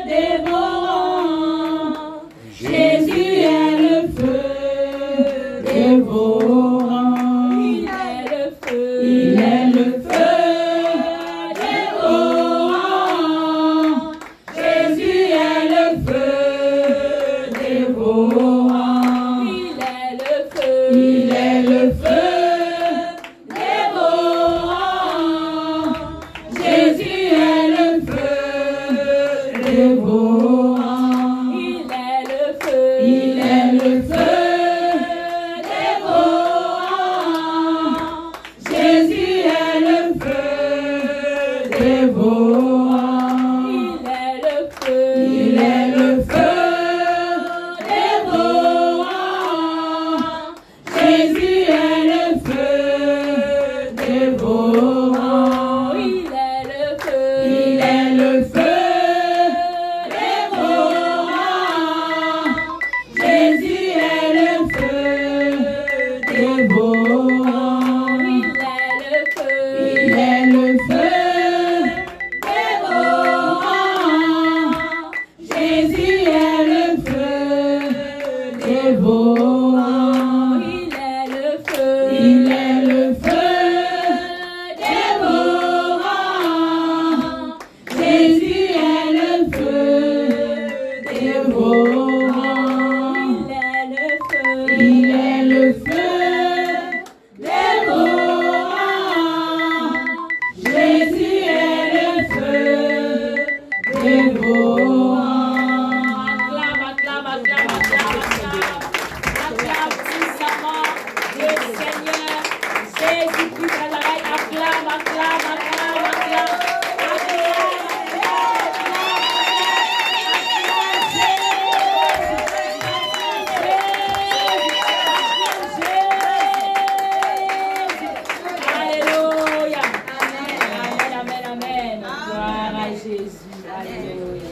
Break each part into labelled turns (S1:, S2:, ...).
S1: dévorant. Jésus est le feu dévorant. Il est le feu. Il est le feu dévorant. Jésus est le feu dévorant. Il est le feu. Il est le feu dévorant. Jésus est le feu dévorant. Il est le feu. Il est le feu dévorant. Jésus est le feu dévorant. Il est le feu. Il est le feu dévorant. Jésus est le feu dévorant. Il est le feu. Il est le feu dévorant. Jésus est le feu dévorant. Il est le feu. Il est le feu dévorant. Jésus est le feu dévorant. Il est le feu. Il est le feu dévorant. Jésus est le feu dévorant. Il est le feu. Il est le feu dévorant. Jésus est le feu dévorant. Acclame, acclame, acclame, acclame, acclame. Acclame puissamment le Seigneur. Jésus-Christ de Nazareth. Acclame, acclame, acclame, acclame. Alléluia. Amen, amen, amen. Gloire à Jésus. Alléluia.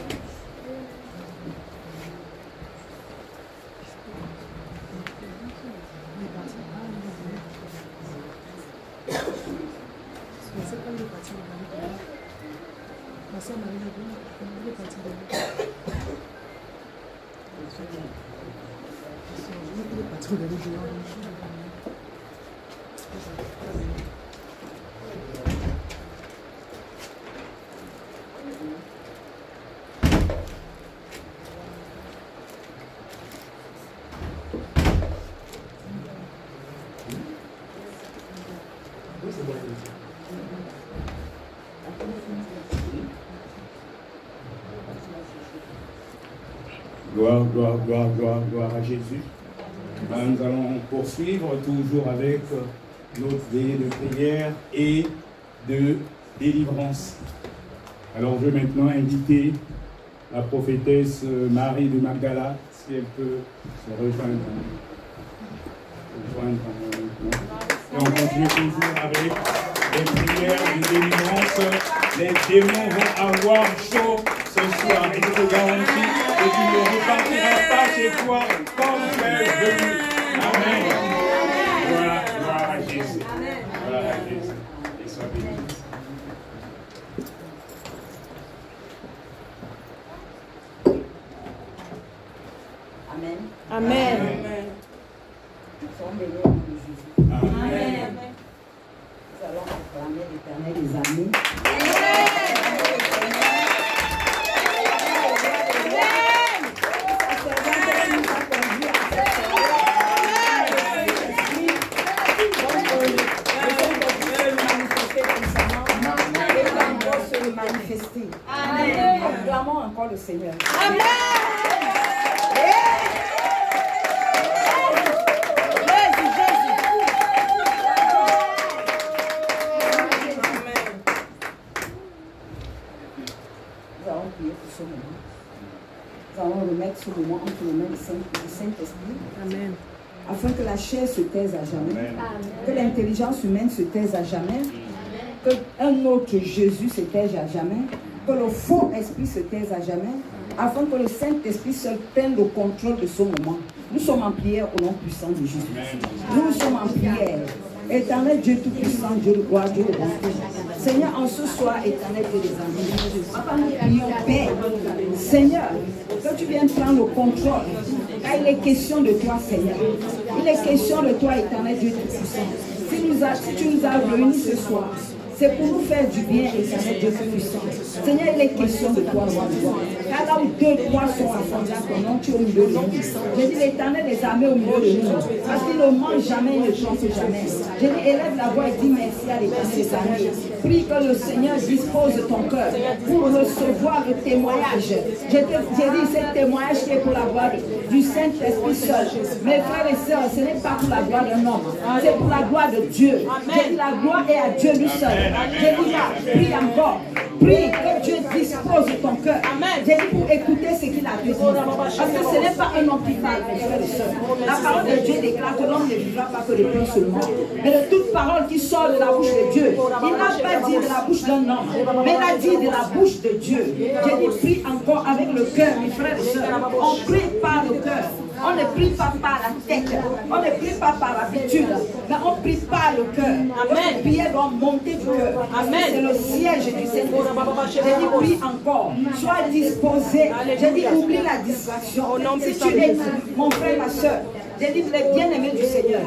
S2: Gloire, gloire, gloire, gloire, gloire à Jésus. Nous allons poursuivre toujours avec notre veillée de prière et de délivrance. Alors je vais maintenant inviter la prophétesse Marie de Magdala, si elle peut se rejoindre. Et on continue toujours avec les prières de délivrance. Les démons vont avoir chaud ce soir. Et je te garantis que tu ne repartiras pas chez toi comme tu es venu. Amen. Gloire à Jésus. Gloire à Jésus. Et sois béni.
S3: Amen.
S1: Amen.
S3: Nous sommes bénis au nom de Jésus.
S2: Amen.
S3: Nous allons acclamer l'Éternel des armées. Manifester. Amen. Acclamons encore le Seigneur. Amen. Nous allons prier pour ce moment. Nous allons remettre ce moment entre les mains du Saint-Esprit. Amen. Afin que la chair se taise à jamais. Amen. Que l'intelligence humaine se taise à jamais. Qu'un autre Jésus se taise à jamais, que le faux esprit se taise à jamais, afin que le Saint-Esprit se prenne le contrôle de ce moment. Nous sommes en prière au nom puissant de Jésus. Nous sommes en prière. Éternel Dieu Tout-Puissant, Dieu de gloire, Dieu de bonté. Seigneur, en ce soir, éternel Dieu des armées, papa, nous prions paix. Seigneur, que tu viennes prendre le contrôle. Car il est question de toi, Seigneur. Il est question de toi, éternel Dieu Tout-Puissant. Si tu nous as réunis ce soir, c'est pour nous faire du bien, éternel Dieu Tout-Puissant. Seigneur, il est question de toi, roi de gloire. Car là où 2 3 sont assemblés à ton nom, tu es au milieu de nous. J'ai dit l'éternel des armées au milieu de nous. Parce qu'il ne mange jamais, il ne trompe jamais. J'ai dit élève la voix et dis merci à l'éternel des armées. Prie que le Seigneur dispose de ton cœur pour recevoir le témoignage. J'ai dit c'est le témoignage qui est pour la gloire du Saint-Esprit seul. Mes frères et sœurs, ce n'est pas pour la gloire d'un homme, c'est pour la gloire de Dieu. J'ai dit la gloire est à Dieu lui seul. J'ai dit là, prie encore. Prie que Dieu dispose de ton cœur. J'ai dit pour écouter ce qu'il a dit. Parce que ce n'est pas un homme qui parle, mes frères et sœurs. La parole de Dieu déclare que l'homme ne vivra pas que de pain seulement, mais de toute parole qui sort de la bouche de Dieu. Il n'a pas dit de la bouche d'un homme, mais il a dit de la bouche de Dieu. J'ai dit prie encore avec le cœur, mes frères et sœurs. On prie par le cœur. On ne prie pas par la tête, on ne prie pas par l'habitude, mais on prie par le cœur. Notre prière doit monter du cœur. C'est le siège du Seigneur. J'ai dit prie encore, sois disposé. J'ai dit oublie la distraction. Si tu es mon frère, ma soeur, j'ai dit les bien-aimés du Seigneur,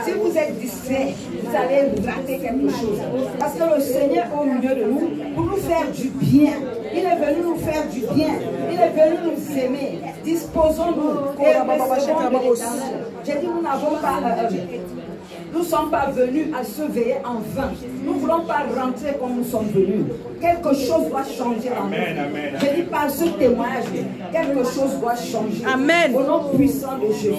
S3: si vous êtes distrait, vous allez rater quelque chose. Parce que le Seigneur est au milieu de nous pour nous faire du bien. Il est venu nous faire du bien. Il est venu nous aimer. Disposons-nous et recevons de l'Éternel. J'ai dit nous n'avons pas... nous ne sommes pas venus à se veiller en vain. Nous ne voulons pas rentrer comme nous sommes venus. Quelque chose doit changer en nous. Je dis par ce témoignage, quelque chose doit changer. Amen. Au nom puissant de Jésus.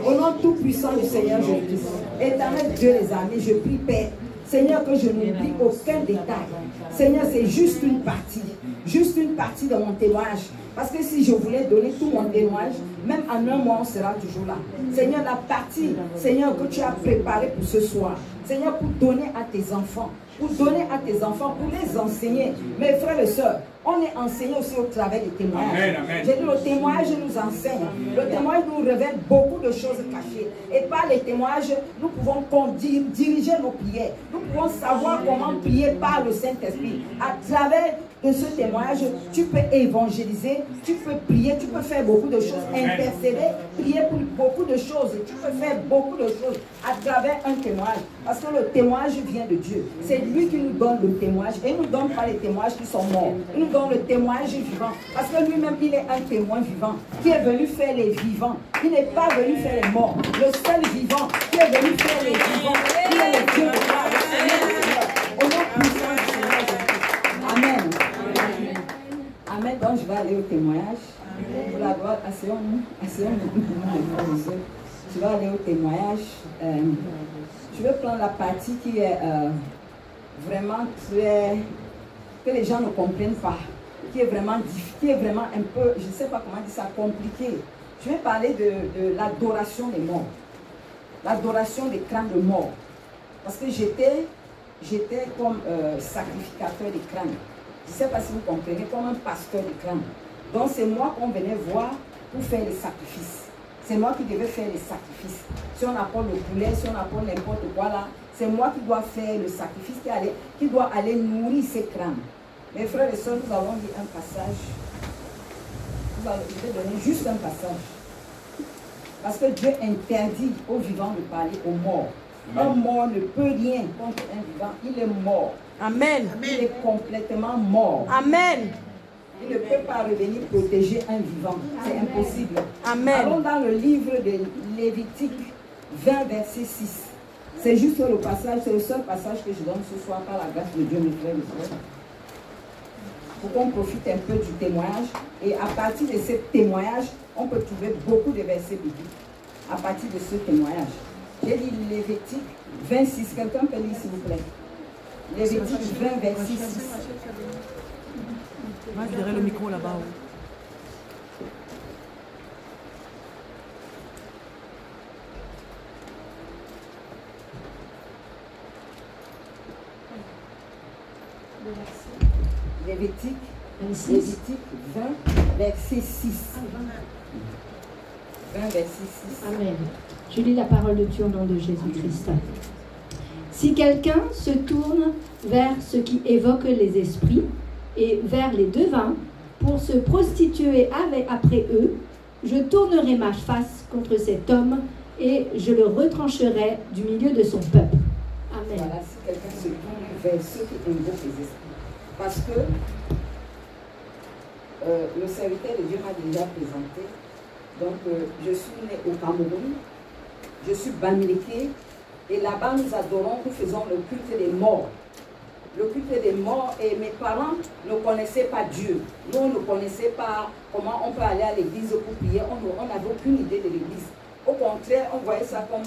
S3: Au nom tout puissant du Seigneur Jésus. Éternel Dieu les amis, je prie Père. Seigneur, que je n'oublie aucun détail. Seigneur, c'est juste une partie. Juste une partie de mon témoignage. Parce que si je voulais donner tout mon témoignage, même en un mois, on sera toujours là. Seigneur, la partie, Seigneur, que tu as préparée pour ce soir. Seigneur, pour donner à tes enfants. Pour donner à tes enfants, pour les enseigner. Mes frères et sœurs, on est enseigné aussi au travers des témoignages. J'ai dit, le témoignage nous enseigne. Le témoignage nous révèle beaucoup de choses cachées. Et par les témoignages, nous pouvons diriger nos prières. Nous pouvons savoir comment prier par le Saint-Esprit. À travers de ce témoignage, tu peux évangéliser, tu peux prier, tu peux faire beaucoup de choses, intercéder, prier pour beaucoup de choses. Tu peux faire beaucoup de choses à travers un témoignage. Parce que le témoignage vient de Dieu. C'est lui qui nous donne le témoignage. Et il ne nous donne pas les témoignages qui sont morts. Il nous donne le témoignage vivant. Parce que lui-même, il est un témoin vivant qui est venu faire les vivants. Il n'est pas venu faire les morts. Le seul vivant qui est venu faire les vivants, il est le Dieu de gloire, le Seigneur. Au nom puissant du Seigneur Jésus. Amen. Amen. Donc je vais aller au témoignage. Pour la gloire, asseyons-nous. Asseyons-nous. Je vais aller au témoignage. Je vais prendre la partie qui est vraiment très... que les gens ne comprennent pas. Qui est vraiment un peu, je ne sais pas comment dire ça, compliqué. Je vais parler de l'adoration des morts. L'adoration des crânes de mort. Parce que j'étais comme sacrificateur des crânes. Je ne sais pas si vous comprenez, comme un pasteur des crânes. Donc c'est moi qu'on venait voir pour faire les sacrifices. C'est moi qui devais faire les sacrifices. Si on apporte le poulet, si on apporte n'importe quoi là, c'est moi qui dois faire le sacrifice, qui doit aller nourrir ces crânes. Mes frères et sœurs, nous allons lire un passage. Je vais donner juste un passage. Parce que Dieu interdit aux vivants de parler aux morts. Un mort ne peut rien contre un vivant. Il est mort. Amen. Il est complètement mort. Amen. Il ne peut pas revenir protéger un vivant. C'est impossible. Amen. Allons dans le livre de Lévitique 20, verset 6. C'est juste le passage, c'est le seul passage que je donne ce soir par la grâce de Dieu, mes frères et sœurs. Pour qu'on profite un peu du témoignage. Et à partir de ce témoignage, on peut trouver beaucoup de versets bibliques. À partir de ce témoignage. J'ai dit Lévitique 26. Quelqu'un peut lire s'il vous plaît. Lévitique 20, verset 6.
S4: Moi, je dirais le micro là-bas.
S3: Lévitique 20, verset 6. 20, verset 6.
S1: Amen. Je lis la parole de Dieu au nom de Jésus-Christ.
S4: Si quelqu'un se tourne vers ce qui évoque les esprits et vers les devins pour se prostituer après eux, je tournerai ma face contre cet homme et je le retrancherai du milieu de son peuple. Amen.
S3: Voilà, si quelqu'un se tourne vers ceux qui invoquent les esprits. Parce que le serviteur de Dieu m'a déjà présenté. Donc, je suis né au Cameroun. Je suis Bamileke. Et là-bas, nous adorons, nous faisons le culte des morts. Le culte des morts, et mes parents ne connaissaient pas Dieu. Nous, on ne connaissait pas comment on peut aller à l'église pour prier. On n'avait aucune idée de l'église. Au contraire, on voyait ça comme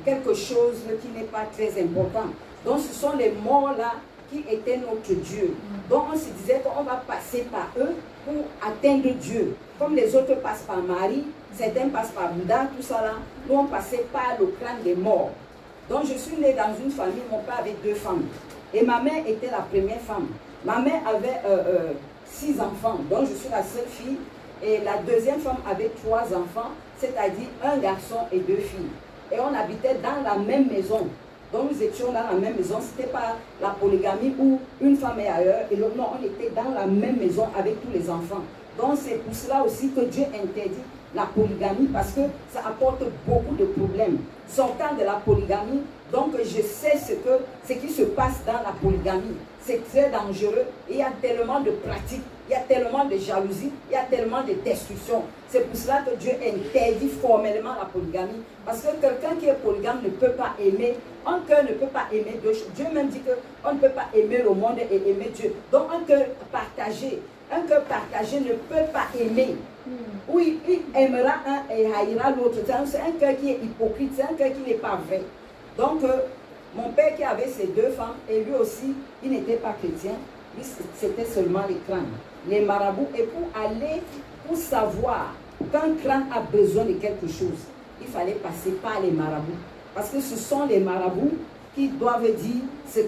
S3: quelque chose qui n'est pas très important. Donc, ce sont les morts là qui étaient notre Dieu. Donc, on se disait qu'on va passer par eux pour atteindre Dieu. Comme les autres passent par Marie, certains passent par Bouddha, tout ça là. Nous, on passait par le crâne des morts. Donc, je suis née dans une famille, mon père avait 2 femmes. Et ma mère était la première femme. Ma mère avait 6 enfants, donc je suis la seule fille. Et la deuxième femme avait 3 enfants, c'est-à-dire 1 garçon et 2 filles. Et on habitait dans la même maison. Donc nous étions dans la même maison. Ce n'était pas la polygamie où une femme est ailleurs et l'autre. Non, on était dans la même maison avec tous les enfants. Donc c'est pour cela aussi que Dieu interdit la polygamie, parce que ça apporte beaucoup de problèmes. Sortant de la polygamie, donc je sais ce qui se passe dans la polygamie. C'est très dangereux. Il y a tellement de pratiques, il y a tellement de jalousie, il y a tellement de destruction. C'est pour cela que Dieu interdit formellement la polygamie. Parce que quelqu'un qui est polygame ne peut pas aimer. Un cœur ne peut pas aimer deux choses. Dieu même dit qu'on ne peut pas aimer le monde et aimer Dieu. Donc un cœur partagé ne peut pas aimer. Oui, il aimera un et haïra l'autre. C'est un cœur qui est hypocrite, c'est un cœur qui n'est pas vrai. Donc, mon père qui avait ses 2 femmes, et lui aussi, il n'était pas chrétien, c'était seulement les crânes, les marabouts. Et pour savoir qu'un crâne a besoin de quelque chose, il fallait passer par les marabouts. Parce que ce sont les marabouts qui doivent dire si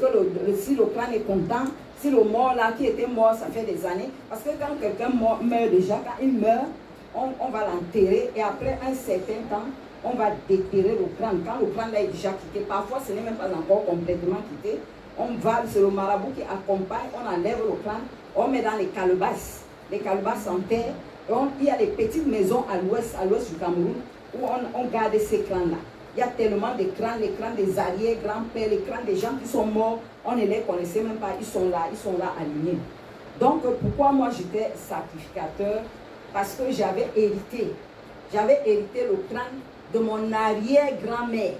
S3: le crâne est content, si le mort là qui était mort, ça fait des années. Parce que quand quelqu'un meurt déjà, quand il meurt, on va l'enterrer et après un certain temps, on va déterrer le crâne. Quand le crâne là est déjà quitté, parfois ce n'est même pas encore complètement quitté, c'est le marabout qui accompagne, on enlève le crâne, on met dans les calebasses en terre. Il y a des petites maisons à l'ouest du Cameroun, où on garde ces crânes-là. Il y a tellement de crânes, les crânes des arrière-grands-pères, les crânes des gens qui sont morts, on ne les connaissait même pas, ils sont là alignés. Donc pourquoi moi j'étais sacrificateur? Parce que j'avais hérité le crâne de mon arrière-grand-mère,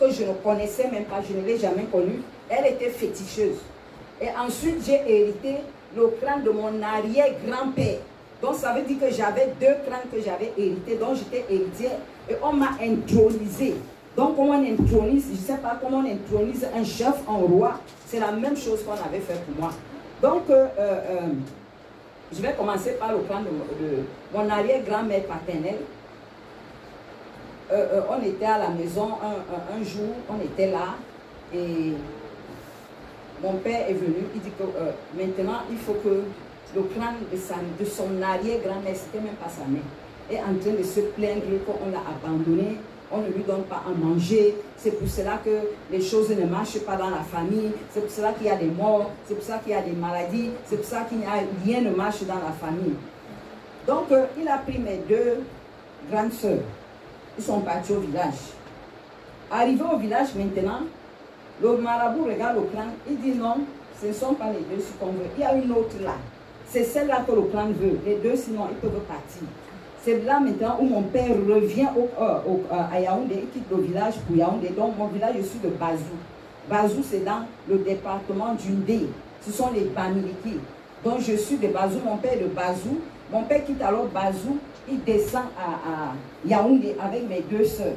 S3: que je ne connaissais même pas, je ne l'ai jamais connue. Elle était féticheuse. Et ensuite j'ai hérité le crâne de mon arrière-grand-père. Donc ça veut dire que j'avais 2 crânes que j'avais hérités, donc j'étais héritière. Et on m'a intronisé. Donc comment on intronise, je ne sais pas comment on intronise un chef, un roi. C'est la même chose qu'on avait fait pour moi. Donc je vais commencer par le crâne de mon arrière-grand-mère paternelle. On était à la maison un jour, on était là. Et mon père est venu, il dit que maintenant il faut que le crâne de son arrière-grand-mère, c'était même pas sa mère, est en train de se plaindre qu'on l'a abandonné, on ne lui donne pas à manger, c'est pour cela que les choses ne marchent pas dans la famille, c'est pour cela qu'il y a des morts, c'est pour cela qu'il y a des maladies, c'est pour cela qu'il n'y a rien ne marche dans la famille. Donc il a pris mes 2 grandes sœurs, ils sont partis au village. Arrivé au village maintenant, le marabout regarde le crâne, il dit non, ce ne sont pas les 2 ce qu'on veut, il y a une autre là. C'est celle-là que le crâne veut. Les 2, sinon, ils peuvent partir. C'est là maintenant où mon père revient à Yaoundé, il quitte le village pour Yaoundé. Donc, mon village, je suis de Bazou. Bazou, c'est dans le département d'Undé. Ce sont les Bamileke. Donc, je suis de Bazou, mon père est de Bazou. Mon père quitte alors Bazou, il descend à Yaoundé avec mes 2 sœurs.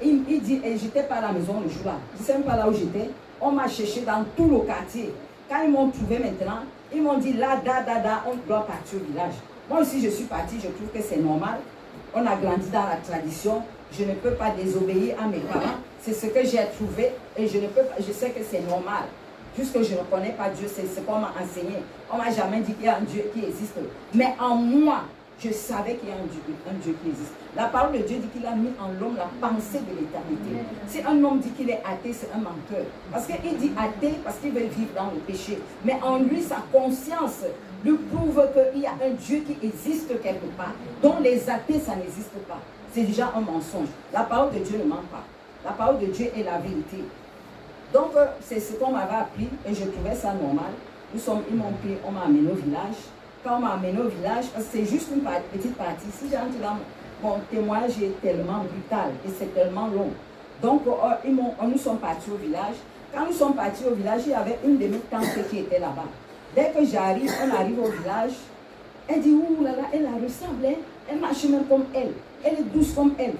S3: Il dit, et j'étais pas à la maison le jour-là. Je ne sais même pas là où j'étais. On m'a cherché dans tout le quartier. Quand ils m'ont trouvé maintenant, ils m'ont dit là, on doit partir au village. Moi aussi, je suis partie, je trouve que c'est normal. On a grandi dans la tradition. Je ne peux pas désobéir à mes parents. C'est ce que j'ai trouvé et je sais que c'est normal. Puisque je ne connais pas Dieu, c'est ce qu'on m'a enseigné. On ne m'a jamais dit qu'il y a un Dieu qui existe. Mais en moi, Je savais qu'il y a un Dieu qui existe. La parole de Dieu dit qu'il a mis en l'homme la pensée de l'éternité. Si un homme dit qu'il est athée, c'est un menteur. Parce qu'il dit athée parce qu'il veut vivre dans le péché. Mais en lui, sa conscience lui prouve qu'il y a un Dieu qui existe quelque part, dont les athées, ça n'existe pas. C'est déjà un mensonge. La parole de Dieu ne ment pas. La parole de Dieu est la vérité. Donc, c'est ce qu'on m'avait appris et je trouvais ça normal. Ils m'ont pris, on m'a amené au village. Quand on m'a amené au village, c'est juste une petite partie. Si j'entre dans mon témoignage est tellement brutal et c'est tellement long. Donc, nous sommes partis au village. Quand nous sommes partis au village, il y avait une de mes tantes qui était là-bas. Dès que j'arrive, on arrive au village. Elle dit, ouh là là, elle la ressemble, hein? Elle marche même comme elle. Elle est douce comme elle.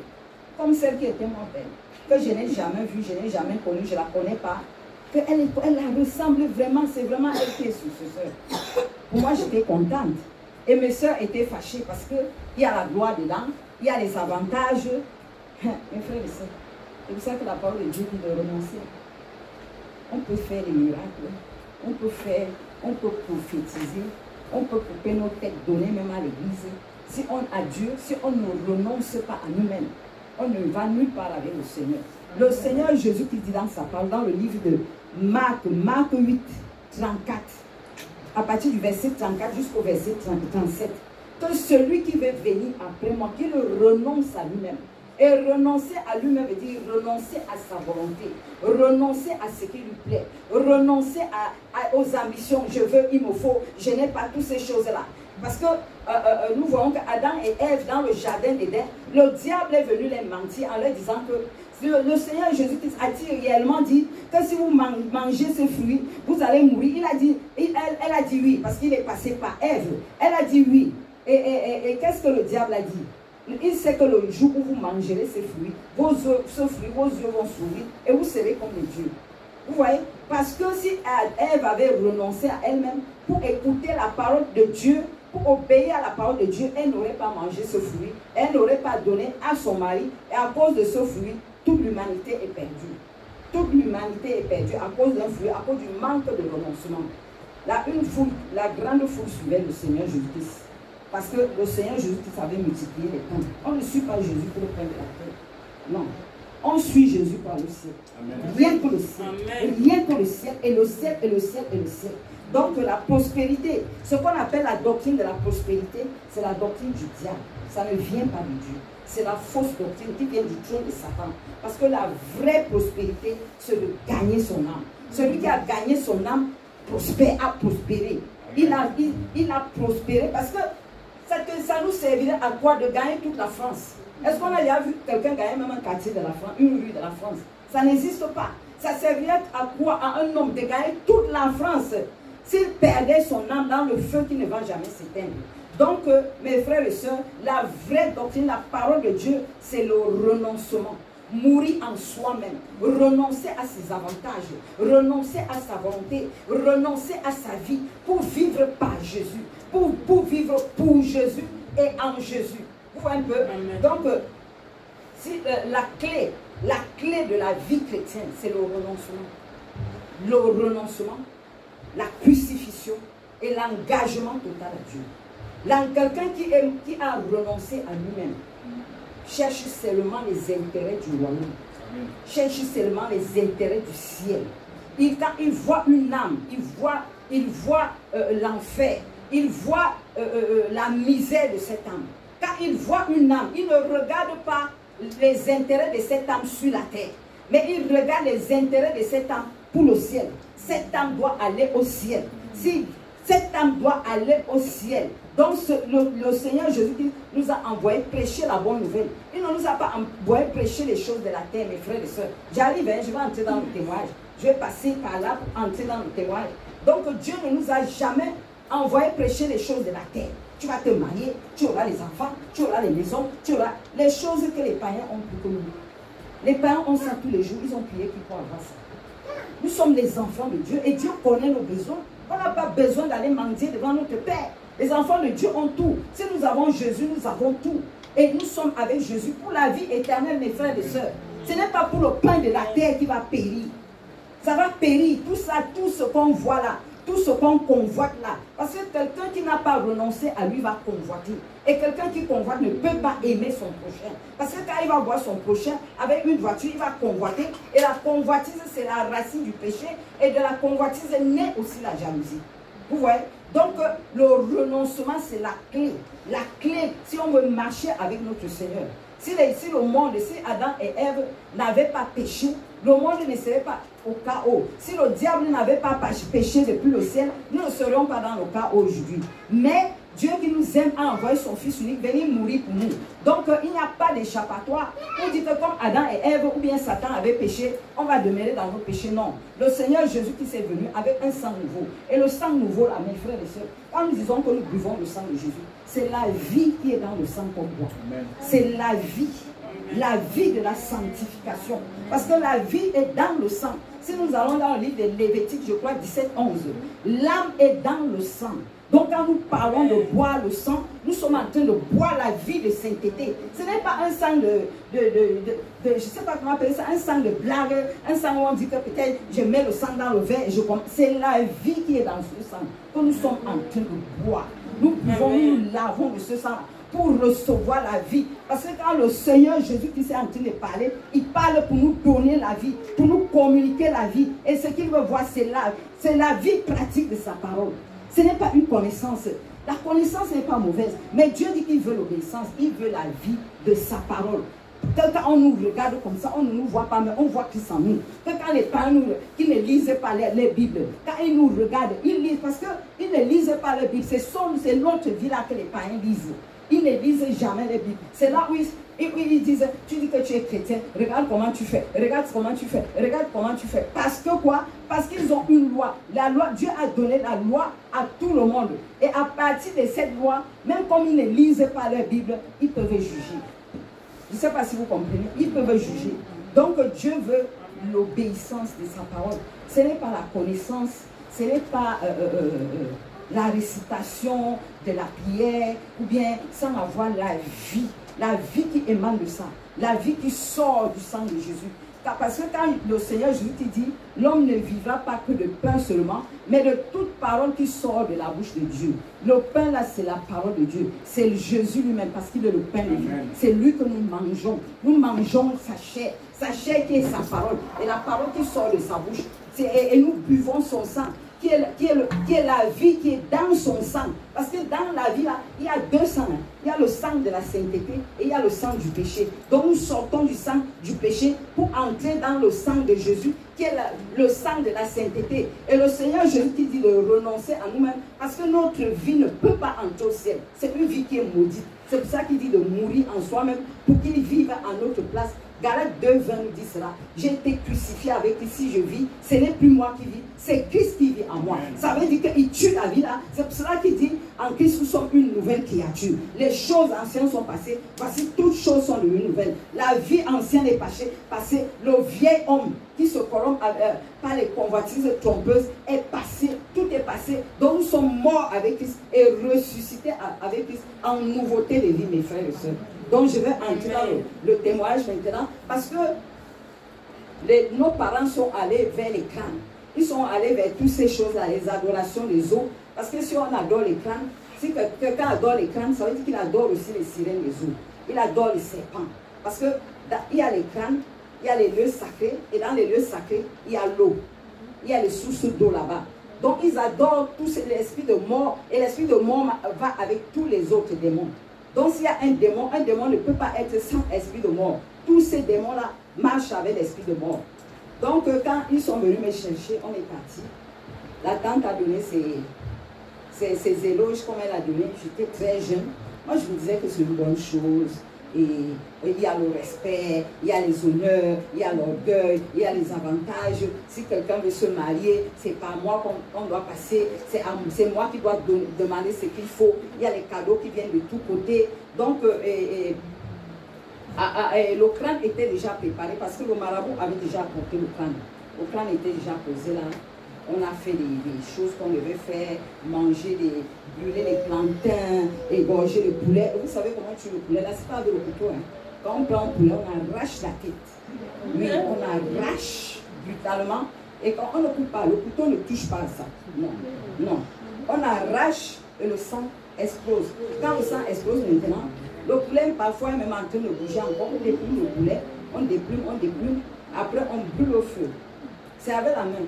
S3: Comme celle qui était mon père. Que je n'ai jamais vue, je n'ai jamais connue, je ne la connais pas. Elle la ressemble vraiment, c'est vraiment elle qui est successeur. Pour moi, j'étais contente. Et mes soeurs étaient fâchées parce qu'il y a la gloire dedans, il y a les avantages. Mes frères et sœurs, c'est pour ça que la parole de Dieu dit de renoncer. On peut faire des miracles, on peut prophétiser, on peut couper nos têtes, donner même à l'église. Si on a Dieu, si on ne renonce pas à nous-mêmes, on ne va nulle part avec le Seigneur. Le Seigneur Jésus qui dit dans sa parole, dans le livre de Marc 8, 34, à partir du verset 34 jusqu'au verset 37, que celui qui veut venir après moi, qu'il renonce à lui-même. Et renoncer à lui-même veut dire renoncer à sa volonté, renoncer à ce qui lui plaît, renoncer aux ambitions. Je veux, il me faut, je n'ai pas toutes ces choses-là. Parce que nous voyons qu'Adam et Ève, dans le jardin d'Éden, le diable est venu les mentir en leur disant que le Seigneur Jésus-Christ a-t-il réellement dit que si vous mangez ce fruit, vous allez mourir. Elle a dit oui, parce qu'il est passé par Ève. Elle a dit oui. Et qu'est-ce que le diable a dit? Il sait que le jour où vous mangerez ces fruits, vos yeux vont s'ouvrir et vous serez comme les dieux. Vous voyez? Parce que si Ève avait renoncé à elle-même pour écouter la parole de Dieu, pour obéir à la parole de Dieu, elle n'aurait pas mangé ce fruit, elle n'aurait pas donné à son mari, et à cause de ce fruit, toute l'humanité est perdue. Toute l'humanité est perdue à cause d'un fruit, à cause du manque de renoncement. La grande foule suivait le Seigneur Jésus-Christ. Parce que le Seigneur Jésus-Christ avait multiplié les pains. On ne suit pas Jésus pour le pain de la terre. Non. On suit Jésus par le ciel. Amen. Rien que le ciel. Amen. Rien que le ciel. Et le ciel, et le ciel, et le ciel. Donc la prospérité, ce qu'on appelle la doctrine de la prospérité, c'est la doctrine du diable. Ça ne vient pas de Dieu. C'est la fausse doctrine qui vient du trône de Satan. Parce que la vraie prospérité, c'est de gagner son âme. Celui qui a gagné son âme a prospéré. Il a prospéré parce que ça nous servirait à quoi? De gagner toute la France. Est-ce qu'on a déjà vu quelqu'un gagner même un quartier de la France, une rue de la France? Ça n'existe pas. Ça servirait à quoi? À un homme de gagner toute la France s'il perdait son âme dans le feu qui ne va jamais s'éteindre. Donc, mes frères et sœurs, la vraie doctrine, la parole de Dieu, c'est le renoncement. Mourir en soi-même, renoncer à ses avantages, renoncer à sa volonté, renoncer à sa vie pour vivre par Jésus, pour vivre pour Jésus et en Jésus. Vous voyez un peu? Amen. Donc, la clé de la vie chrétienne, c'est le renoncement. Le renoncement, la crucifixion et l'engagement total à Dieu. Quelqu'un qui a renoncé à lui-même cherche seulement les intérêts du royaume, cherche seulement les intérêts du ciel. Quand il voit une âme, il voit l'enfer, il voit la misère de cette âme. Quand il voit une âme, il ne regarde pas les intérêts de cette âme sur la terre, mais il regarde les intérêts de cette âme pour le ciel. Cette âme doit aller au ciel. Si cette âme doit aller au ciel. Donc le Seigneur Jésus nous a envoyé prêcher la bonne nouvelle. Il ne nous a pas envoyé prêcher les choses de la terre, mes frères et sœurs. J'arrive, je vais entrer dans le témoignage. Je vais passer par là pour entrer dans le témoignage. Donc Dieu ne nous a jamais envoyé prêcher les choses de la terre. Tu vas te marier, tu auras les enfants, tu auras les maisons, tu auras les choses que les païens ont plus que nous. Les païens ont ça tous les jours, ils ont prié pour avoir ça. Nous sommes les enfants de Dieu et Dieu connaît nos besoins. On n'a pas besoin d'aller mendier devant notre Père. Les enfants de Dieu ont tout. Si nous avons Jésus, nous avons tout. Et nous sommes avec Jésus pour la vie éternelle, mes frères et sœurs. Ce n'est pas pour le pain de la terre qui va périr. Ça va périr. Tout ça, tout ce qu'on voit là, tout ce qu'on convoite là. Parce que quelqu'un qui n'a pas renoncé à lui va convoiter. Et quelqu'un qui convoite ne peut pas aimer son prochain. Parce que quand il va voir son prochain avec une voiture, il va convoiter. Et la convoitise, c'est la racine du péché. Et de la convoitise naît aussi la jalousie. Vous voyez? Donc, le renoncement, c'est la clé. La clé, si on veut marcher avec notre Seigneur. Si le monde, si Adam et Ève n'avaient pas péché, le monde ne serait pas au chaos. Si le diable n'avait pas péché depuis le ciel, nous ne serions pas dans le chaos aujourd'hui. Mais Dieu qui nous aime a envoyé son Fils unique venir mourir pour nous. Donc il n'y a pas d'échappatoire. On dit que comme Adam et Ève ou bien Satan avaient péché, on va demeurer dans nos péchés. Non. Le Seigneur Jésus qui s'est venu avec un sang nouveau. Et le sang nouveau, là, mes frères et sœurs, quand nous disons que nous buvons le sang de Jésus, c'est la vie qui est dans le sang qu'on boit. C'est la vie. La vie de la sanctification. Parce que la vie est dans le sang. Si nous allons dans le livre de Lévitique, je crois 17-11, l'âme est dans le sang. Donc quand nous parlons de boire le sang, nous sommes en train de boire la vie de sainteté. Ce n'est pas un sang je ne sais pas comment appeler ça, un sang de blague, un sang où on dit que peut-être je mets le sang dans le verre et je comprends. C'est la vie qui est dans ce sang que nous sommes en train de boire. Nous pouvons, nous lavons de ce sang pour recevoir la vie. Parce que quand le Seigneur Jésus qui est en train de parler, il parle pour nous donner la vie, pour nous communiquer la vie. Et ce qu'il veut voir, c'est la vie pratique de sa parole. Ce n'est pas une connaissance. La connaissance n'est pas mauvaise. Mais Dieu dit qu'il veut l'obéissance. Il veut la vie de sa parole. Quand on nous regarde comme ça, on ne nous voit pas, mais on voit Christ en nous. Quand les parents qui ne lisent pas les Bibles, quand ils nous regardent, ils lisent parce qu'ils ne lisent pas les Bibles. C'est l'autre vie là que les parents lisent. Ils ne lisent jamais les Bibles. C'est là où ils disent, tu dis que tu es chrétien, regarde comment tu fais, regarde comment tu fais, regarde comment tu fais. Parce que quoi? Parce qu'ils ont une loi. La loi, Dieu a donné la loi à tout le monde. Et à partir de cette loi, même comme ils ne lisent pas leur Bible, ils peuvent juger. Je ne sais pas si vous comprenez. Ils peuvent juger. Donc Dieu veut l'obéissance de sa parole. Ce n'est pas la connaissance, ce n'est pas la récitation de la prière, ou bien sans avoir la vie qui émane de ça, la vie qui sort du sang de Jésus. Parce que quand le Seigneur Jésus te dit, l'homme ne vivra pas que de pain seulement, mais de toute parole qui sort de la bouche de Dieu. Le pain là, c'est la parole de Dieu. C'est Jésus lui-même, parce qu'il est le pain de vie. C'est lui que nous mangeons. Nous mangeons sa chair qui est sa parole. Et la parole qui sort de sa bouche, et nous buvons son sang. Qui est la vie qui est dans son sang. Parce que dans la vie, là, il y a deux sangs. Il y a le sang de la sainteté et il y a le sang du péché. Donc nous sortons du sang du péché pour entrer dans le sang de Jésus, qui est le sang de la sainteté. Et le Seigneur Jésus qui dit de renoncer à nous-mêmes, parce que notre vie ne peut pas entrer au ciel. C'est une vie qui est maudite. C'est pour ça qu'il dit de mourir en soi-même pour qu'il vive à notre place. Galates 2:20 nous dit cela. J'ai été crucifié avec lui. Si je vis, ce n'est plus moi qui vis, c'est Christ qui vit en moi. Ça veut dire qu'il tue la vie là. C'est pour cela qu'il dit en Christ nous sommes une nouvelle créature. Les choses anciennes sont passées. Voici toutes choses sont devenues nouvelles. La vie ancienne est passée. Le vieil homme qui se corrompt par les convoitises trompeuses est passé. Tout est passé. Donc nous sommes morts avec Christ et ressuscités avec Christ en nouveauté de vie, mes frères et sœurs. Donc je vais entrer dans le témoignage maintenant, parce que nos parents sont allés vers les crânes. Ils sont allés vers toutes ces choses-là, les adorations des eaux. Parce que si on adore les crânes, si quelqu'un adore les crânes, ça veut dire qu'il adore aussi les sirènes des eaux. Il adore les serpents. Parce qu'il y a les crânes, il y a les lieux sacrés, et dans les lieux sacrés, il y a l'eau. Il y a les sources d'eau là-bas. Donc ils adorent tout l'esprit de mort, et l'esprit de mort va avec tous les autres démons. Donc s'il y a un démon ne peut pas être sans esprit de mort. Tous ces démons-là marchent avec l'esprit de mort. Donc quand ils sont venus me chercher, on est parti. La tante a donné ses éloges comme elle a donné. J'étais très jeune. Moi je me disais que c'est une bonne chose. Et il y a le respect, il y a les honneurs, il y a l'orgueil, il y a les avantages. Si quelqu'un veut se marier, c'est pas moi qu'on doit passer, c'est moi qui dois demander ce qu'il faut. Il y a les cadeaux qui viennent de tous côtés. Donc, le crâne était déjà préparé parce que le marabout avait déjà apporté le crâne. Le crâne était déjà posé là. On a fait des choses qu'on devait faire, brûler les plantains, égorger le poulet. Vous savez comment tuer le poulet? Là, c'est pas avec le couteau. Hein. Quand on prend un poulet, on arrache la tête. Oui, on arrache brutalement Et quand on ne coupe pas, le couteau ne touche pas à ça. Non, non. On arrache et le sang explose. Quand le sang explose maintenant, le poulet parfois est même en train de bouger encore. On déplume le poulet, on déplume. Après on brûle au feu. C'est avec la main.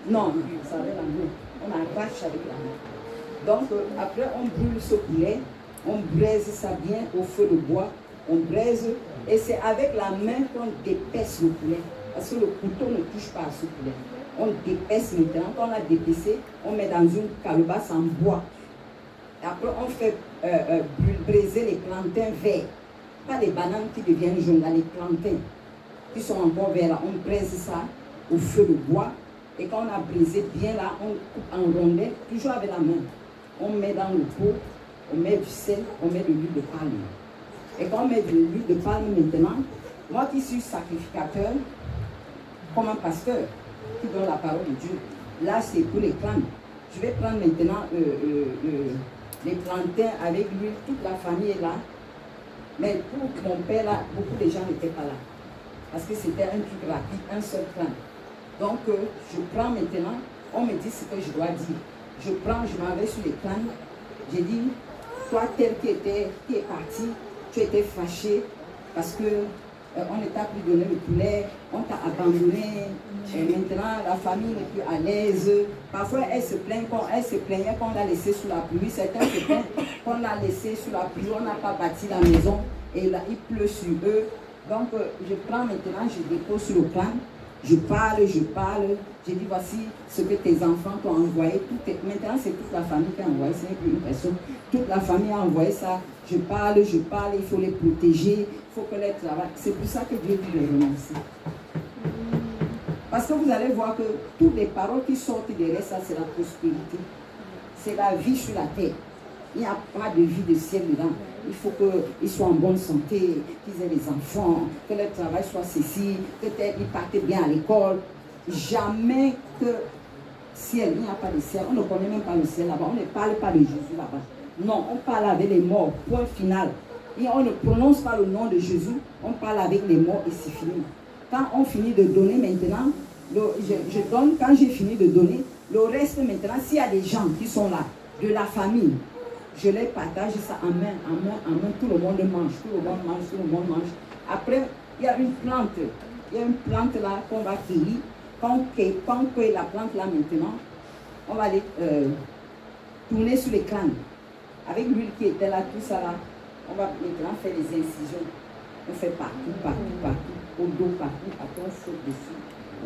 S3: Non, c'est avec la main. On arrache avec la main. Donc après on brûle ce poulet, on braise ça bien au feu de bois. On braise et c'est avec la main qu'on dépaisse le poulet. Parce que le couteau ne touche pas à ce poulet. On dépaisse maintenant. Quand on a dépecé, on met dans une calebasse en bois. Et après, on fait braiser les plantains verts. Pas les bananes qui deviennent jaunes, là, les plantains qui sont encore verts. Là. On braise ça au feu de bois. Et quand on a braisé bien là, on coupe en rondelles, toujours avec la main. On met dans le pot, on met du sel, on met de l'huile de palme. Et quand on met de l'huile de palme maintenant, moi qui suis sacrificateur, comme un pasteur qui donne la parole de Dieu, là c'est pour les clans. Je vais prendre maintenant les plantains avec lui, toute la famille est là. Mais pour mon père là, beaucoup de gens n'étaient pas là. Parce que c'était un truc rapide, un seul clan. Donc je prends maintenant, on me dit ce que je dois dire. Je m'en vais sur les clans. J'ai dit, toi tel qui est parti, tu étais fâché parce que on ne t'a plus donné le poulet, on t'a abandonné, et maintenant la famille n'est plus à l'aise. Parfois elle se plaignait qu'on l'a laissé sous la pluie, certains se plaignent qu'on l'a laissé sous la pluie, on n'a pas bâti la maison et là il pleut sur eux. Donc je prends maintenant, je dépose sur le plan, je parle, j'ai dit voici ce que tes enfants t'ont envoyé. Maintenant c'est toute la famille qui a envoyé, ce n'est plus une personne, toute la famille a envoyé ça. Je parle, il faut les protéger, il faut que les travaillent. C'est pour ça que Dieu dit de renoncer. Parce que vous allez voir que toutes les paroles qui sortent derrière ça, c'est la prospérité. C'est la vie sur la terre. Il n'y a pas de vie de ciel dedans. Il faut qu'ils soient en bonne santé, qu'ils aient des enfants, que leur travail soit ceci, qu'ils partent bien à l'école. Jamais que ciel, il n'y a pas de ciel. On ne connaît même pas le ciel là-bas. On ne parle pas de Jésus là-bas. Non, on parle avec les morts, point final. Et on ne prononce pas le nom de Jésus, on parle avec les morts et c'est fini. Quand on finit de donner maintenant, je donne, quand j'ai fini de donner, le reste maintenant, s'il y a des gens qui sont là, de la famille, je les partage ça en main, tout le monde mange. Après, il y a une plante là qu'on va cueillir. Quand on cueille la plante là maintenant, on va aller tourner sur les crânes. Avec l'huile qui était là, tout ça là, on va maintenant faire des incisions. On fait partout, au dos, partout, on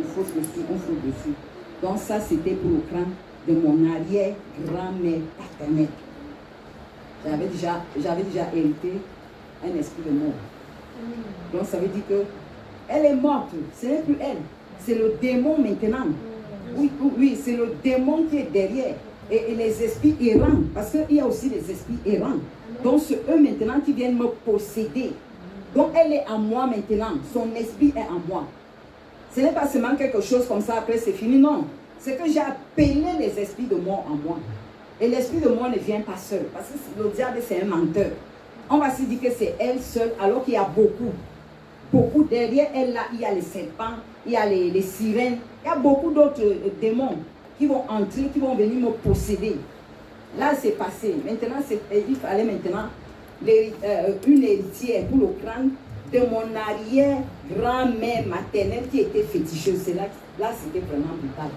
S3: fausse dessus. Donc ça, c'était pour le crâne de mon arrière-grand-mère paternelle. J'avais déjà hérité un esprit de mort. Donc ça veut dire que elle est morte, ce n'est plus elle, c'est le démon maintenant. Oui, c'est le démon qui est derrière. Et les esprits errants, parce qu'il y a aussi des esprits errants. Donc c'est eux maintenant qui viennent me posséder. Donc elle est en moi maintenant, son esprit est en moi. Ce n'est pas seulement quelque chose comme ça, après c'est fini, non. C'est que j'ai appelé les esprits de mort en moi. Et l'esprit de mort ne vient pas seul, parce que le diable c'est un menteur. On va se dire que c'est elle seule, alors qu'il y a beaucoup derrière elle là, il y a les serpents, il y a les sirènes, il y a beaucoup d'autres démons qui vont entrer, qui vont venir me posséder. Là, c'est passé. Maintenant, il fallait maintenant une héritière pour le crâne de mon arrière-grand-mère maternelle qui était féticheuse. Là, c'était vraiment brutal.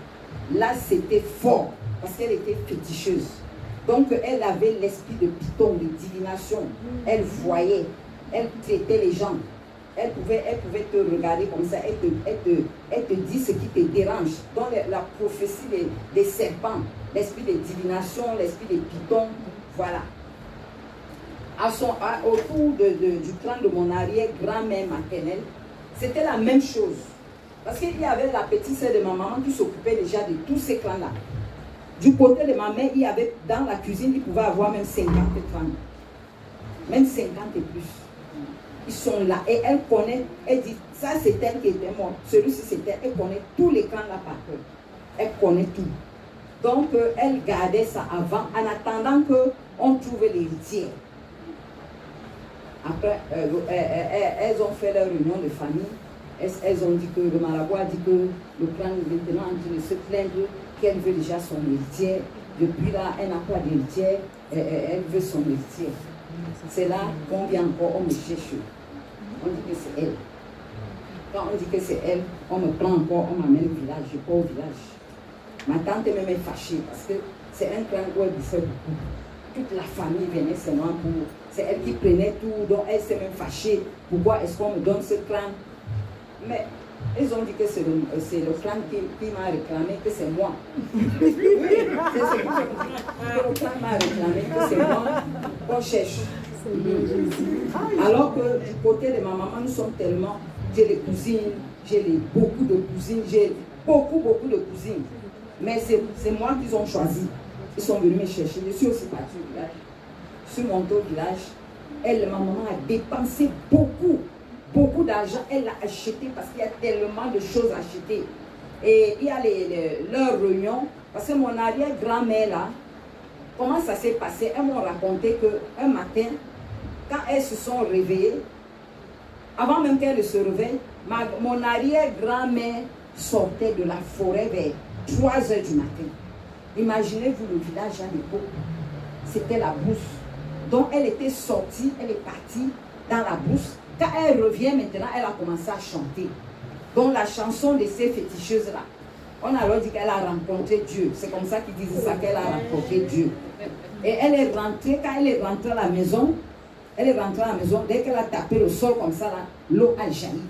S3: Là, c'était fort parce qu'elle était féticheuse. Donc, elle avait l'esprit de Python, de divination. Elle voyait, elle traitait les gens. Elle pouvait te regarder comme ça, elle te dit ce qui te dérange. Dans la prophétie des serpents, l'esprit de divination, l'esprit de Python, voilà. Autour du clan de mon arrière-grand-mère maternelle, c'était la même chose. Parce qu'il y avait la petite sœur de ma maman qui s'occupait déjà de tous ces clans-là. Du côté de ma mère, il y avait dans la cuisine, il pouvait avoir même 50 clans. Même 50 et plus. Ils sont là et elle connaît, elle dit, ça c'est elle qui était morte, celui-ci c'était, elle connaît tous les clans là par cœur. Elle connaît tout. Donc elle gardait ça avant, en attendant qu'on trouve l'héritière. Après, elles ont fait leur réunion de famille, elles ont dit que le marabout a dit que le clan est maintenant en train de se plaindre qu'elle veut déjà son héritière. Depuis là, elle n'a pas d'héritière, elle veut son héritière. C'est là qu'on vient encore, on me cherche. On dit que c'est elle. Quand on dit que c'est elle, on me prend encore, on m'amène au village, je pars au village. Ma tante même est fâchée parce que c'est un clan où elle bouffait beaucoup. Toute la famille venait seulement pour... C'est elle qui prenait tout, donc elle s'est même fâchée. Pourquoi est-ce qu'on me donne ce clan? Mais ils ont dit que c'est le clan qui m'a réclamé que c'est moi. Oui, c'est ce que le clan m'a réclamé que c'est moi qu'on cherche. Alors que du côté de ma maman, nous sommes tellement... J'ai les cousines, j'ai beaucoup de cousines, j'ai beaucoup de cousines. Mais c'est moi qu'ils ont choisi. Ils sont venus me chercher. Je suis aussi partie au village. Je suis montée au village. Ma maman a dépensé beaucoup d'argent. Elle l'a acheté parce qu'il y a tellement de choses à acheter. Et il y a leurs réunions. Parce que mon arrière-grand-mère là, comment ça s'est passé? Elles m'ont raconté qu'un matin, quand elles se sont réveillées, avant même qu'elles se réveillent, mon arrière-grand-mère sortait de la forêt vers 3 h du matin. Imaginez-vous le village à l'époque. C'était la brousse. Donc elle était sortie, elle est partie dans la brousse. Quand elle revient maintenant, elle a commencé à chanter. Donc la chanson de ces féticheuses-là. On a alors dit qu'elle a rencontré Dieu. C'est comme ça qu'ils disent ça, qu'elle a rencontré Dieu. Et elle est rentrée, quand elle est rentrée à la maison, dès qu'elle a tapé le sol comme ça, l'eau a jailli.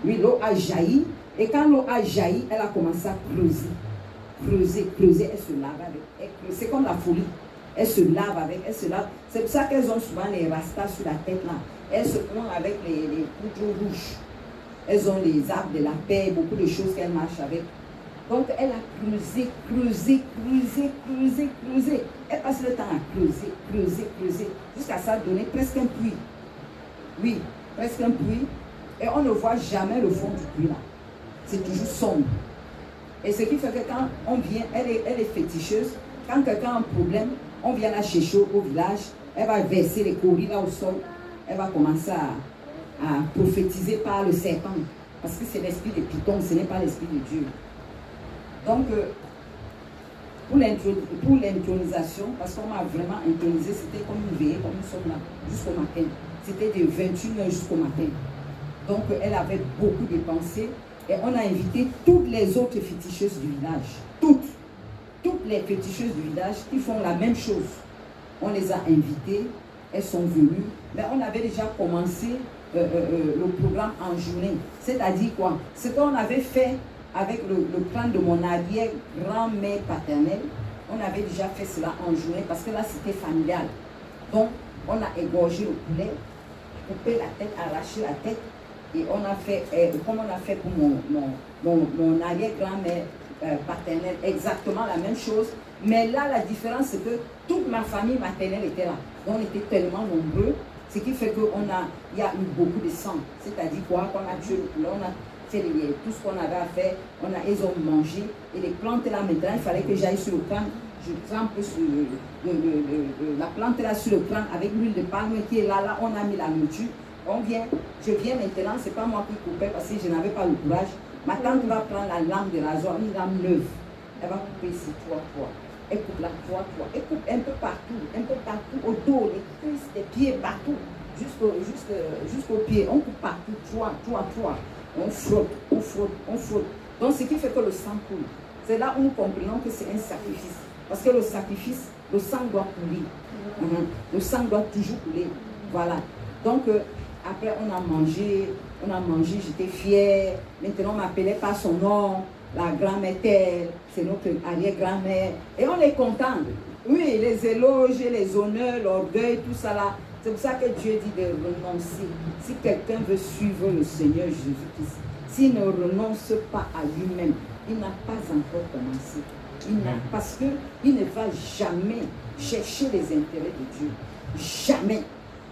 S3: Oui, l'eau a jailli. Et quand l'eau a jailli, elle a commencé à creuser. Creuser, elle se lave avec. C'est comme la folie. Elle se lave avec, elle se lave. C'est pour ça qu'elles ont souvent les rastas sur la tête là. Elles se font avec les poudres rouges. Elles ont les arbres de la paix, beaucoup de choses qu'elles marchent avec. Donc elle a creusé. Elle passe le temps à creuser, jusqu'à ça donner presque un puits. Oui, presque un puits. Et on ne voit jamais le fond du puits là. C'est toujours sombre. Et ce qui fait que quand on vient, elle est féticheuse. Quand quelqu'un a un problème, on vient la chercher au village. Elle va verser les coris là au sol. Elle va commencer à prophétiser par le serpent. Parce que c'est l'esprit de Python, ce n'est pas l'esprit de Dieu. Donc, pour l'intronisation, parce qu'on m'a vraiment intronisé, c'était comme une veillée, comme nous sommes là, jusqu'au matin. C'était de 21 h jusqu'au matin. Donc, elle avait beaucoup dépensé. Et on a invité toutes les autres féticheuses du village. Toutes les féticheuses du village qui font la même chose. On les a invitées, elles sont venues. Mais on avait déjà commencé le programme en journée. C'est-à-dire quoi? Ce qu'on avait fait avec le clan de mon arrière-grand-mère paternelle, on avait déjà fait cela en journée parce que là c'était familial. Donc on a égorgé le poulet, coupé la tête, arraché la tête. Et on a fait, comme on a fait pour mon arrière-grand-mère paternelle, exactement la même chose. Mais là, la différence, c'est que toute ma famille maternelle était là. Donc, on était tellement nombreux, ce qui fait qu'il y a eu beaucoup de sang. C'est-à-dire quoi? Qu'on a tué le poulet, on a fait tout ce qu'on avait à faire, ils ont mangé. Et les plantes là, maintenant, il fallait que j'aille sur le crâne. Je trempe sur la plante là sur le crâne avec l'huile de palme qui est là, on a mis la nourriture. Je viens maintenant, c'est pas moi qui coupais parce que je n'avais pas le courage. Ma tante va prendre la lame de rasoir, une lame neuve. Elle va couper ici, 3 fois. Elle coupe là, 3 fois. Elle coupe un peu partout, au dos, les cuisses, les pieds, partout, jusqu'au pied. On coupe partout, 3. On frotte. Donc ce qui fait que le sang coule. C'est là où nous comprenons que c'est un sacrifice. Parce que le sacrifice, le sang doit couler. Le sang doit toujours couler. Voilà. Donc, après, on a mangé, j'étais fière. Maintenant, on m'appelait par son nom, la grand-mère telle, c'est notre arrière-grand-mère. Et on est content. Oui, les éloges, les honneurs, l'orgueil, tout ça là. C'est pour ça que Dieu dit de renoncer. Si quelqu'un veut suivre le Seigneur Jésus-Christ, s'il ne renonce pas à lui-même, il n'a pas encore commencé. Parce qu'il ne va jamais chercher les intérêts de Dieu. Jamais.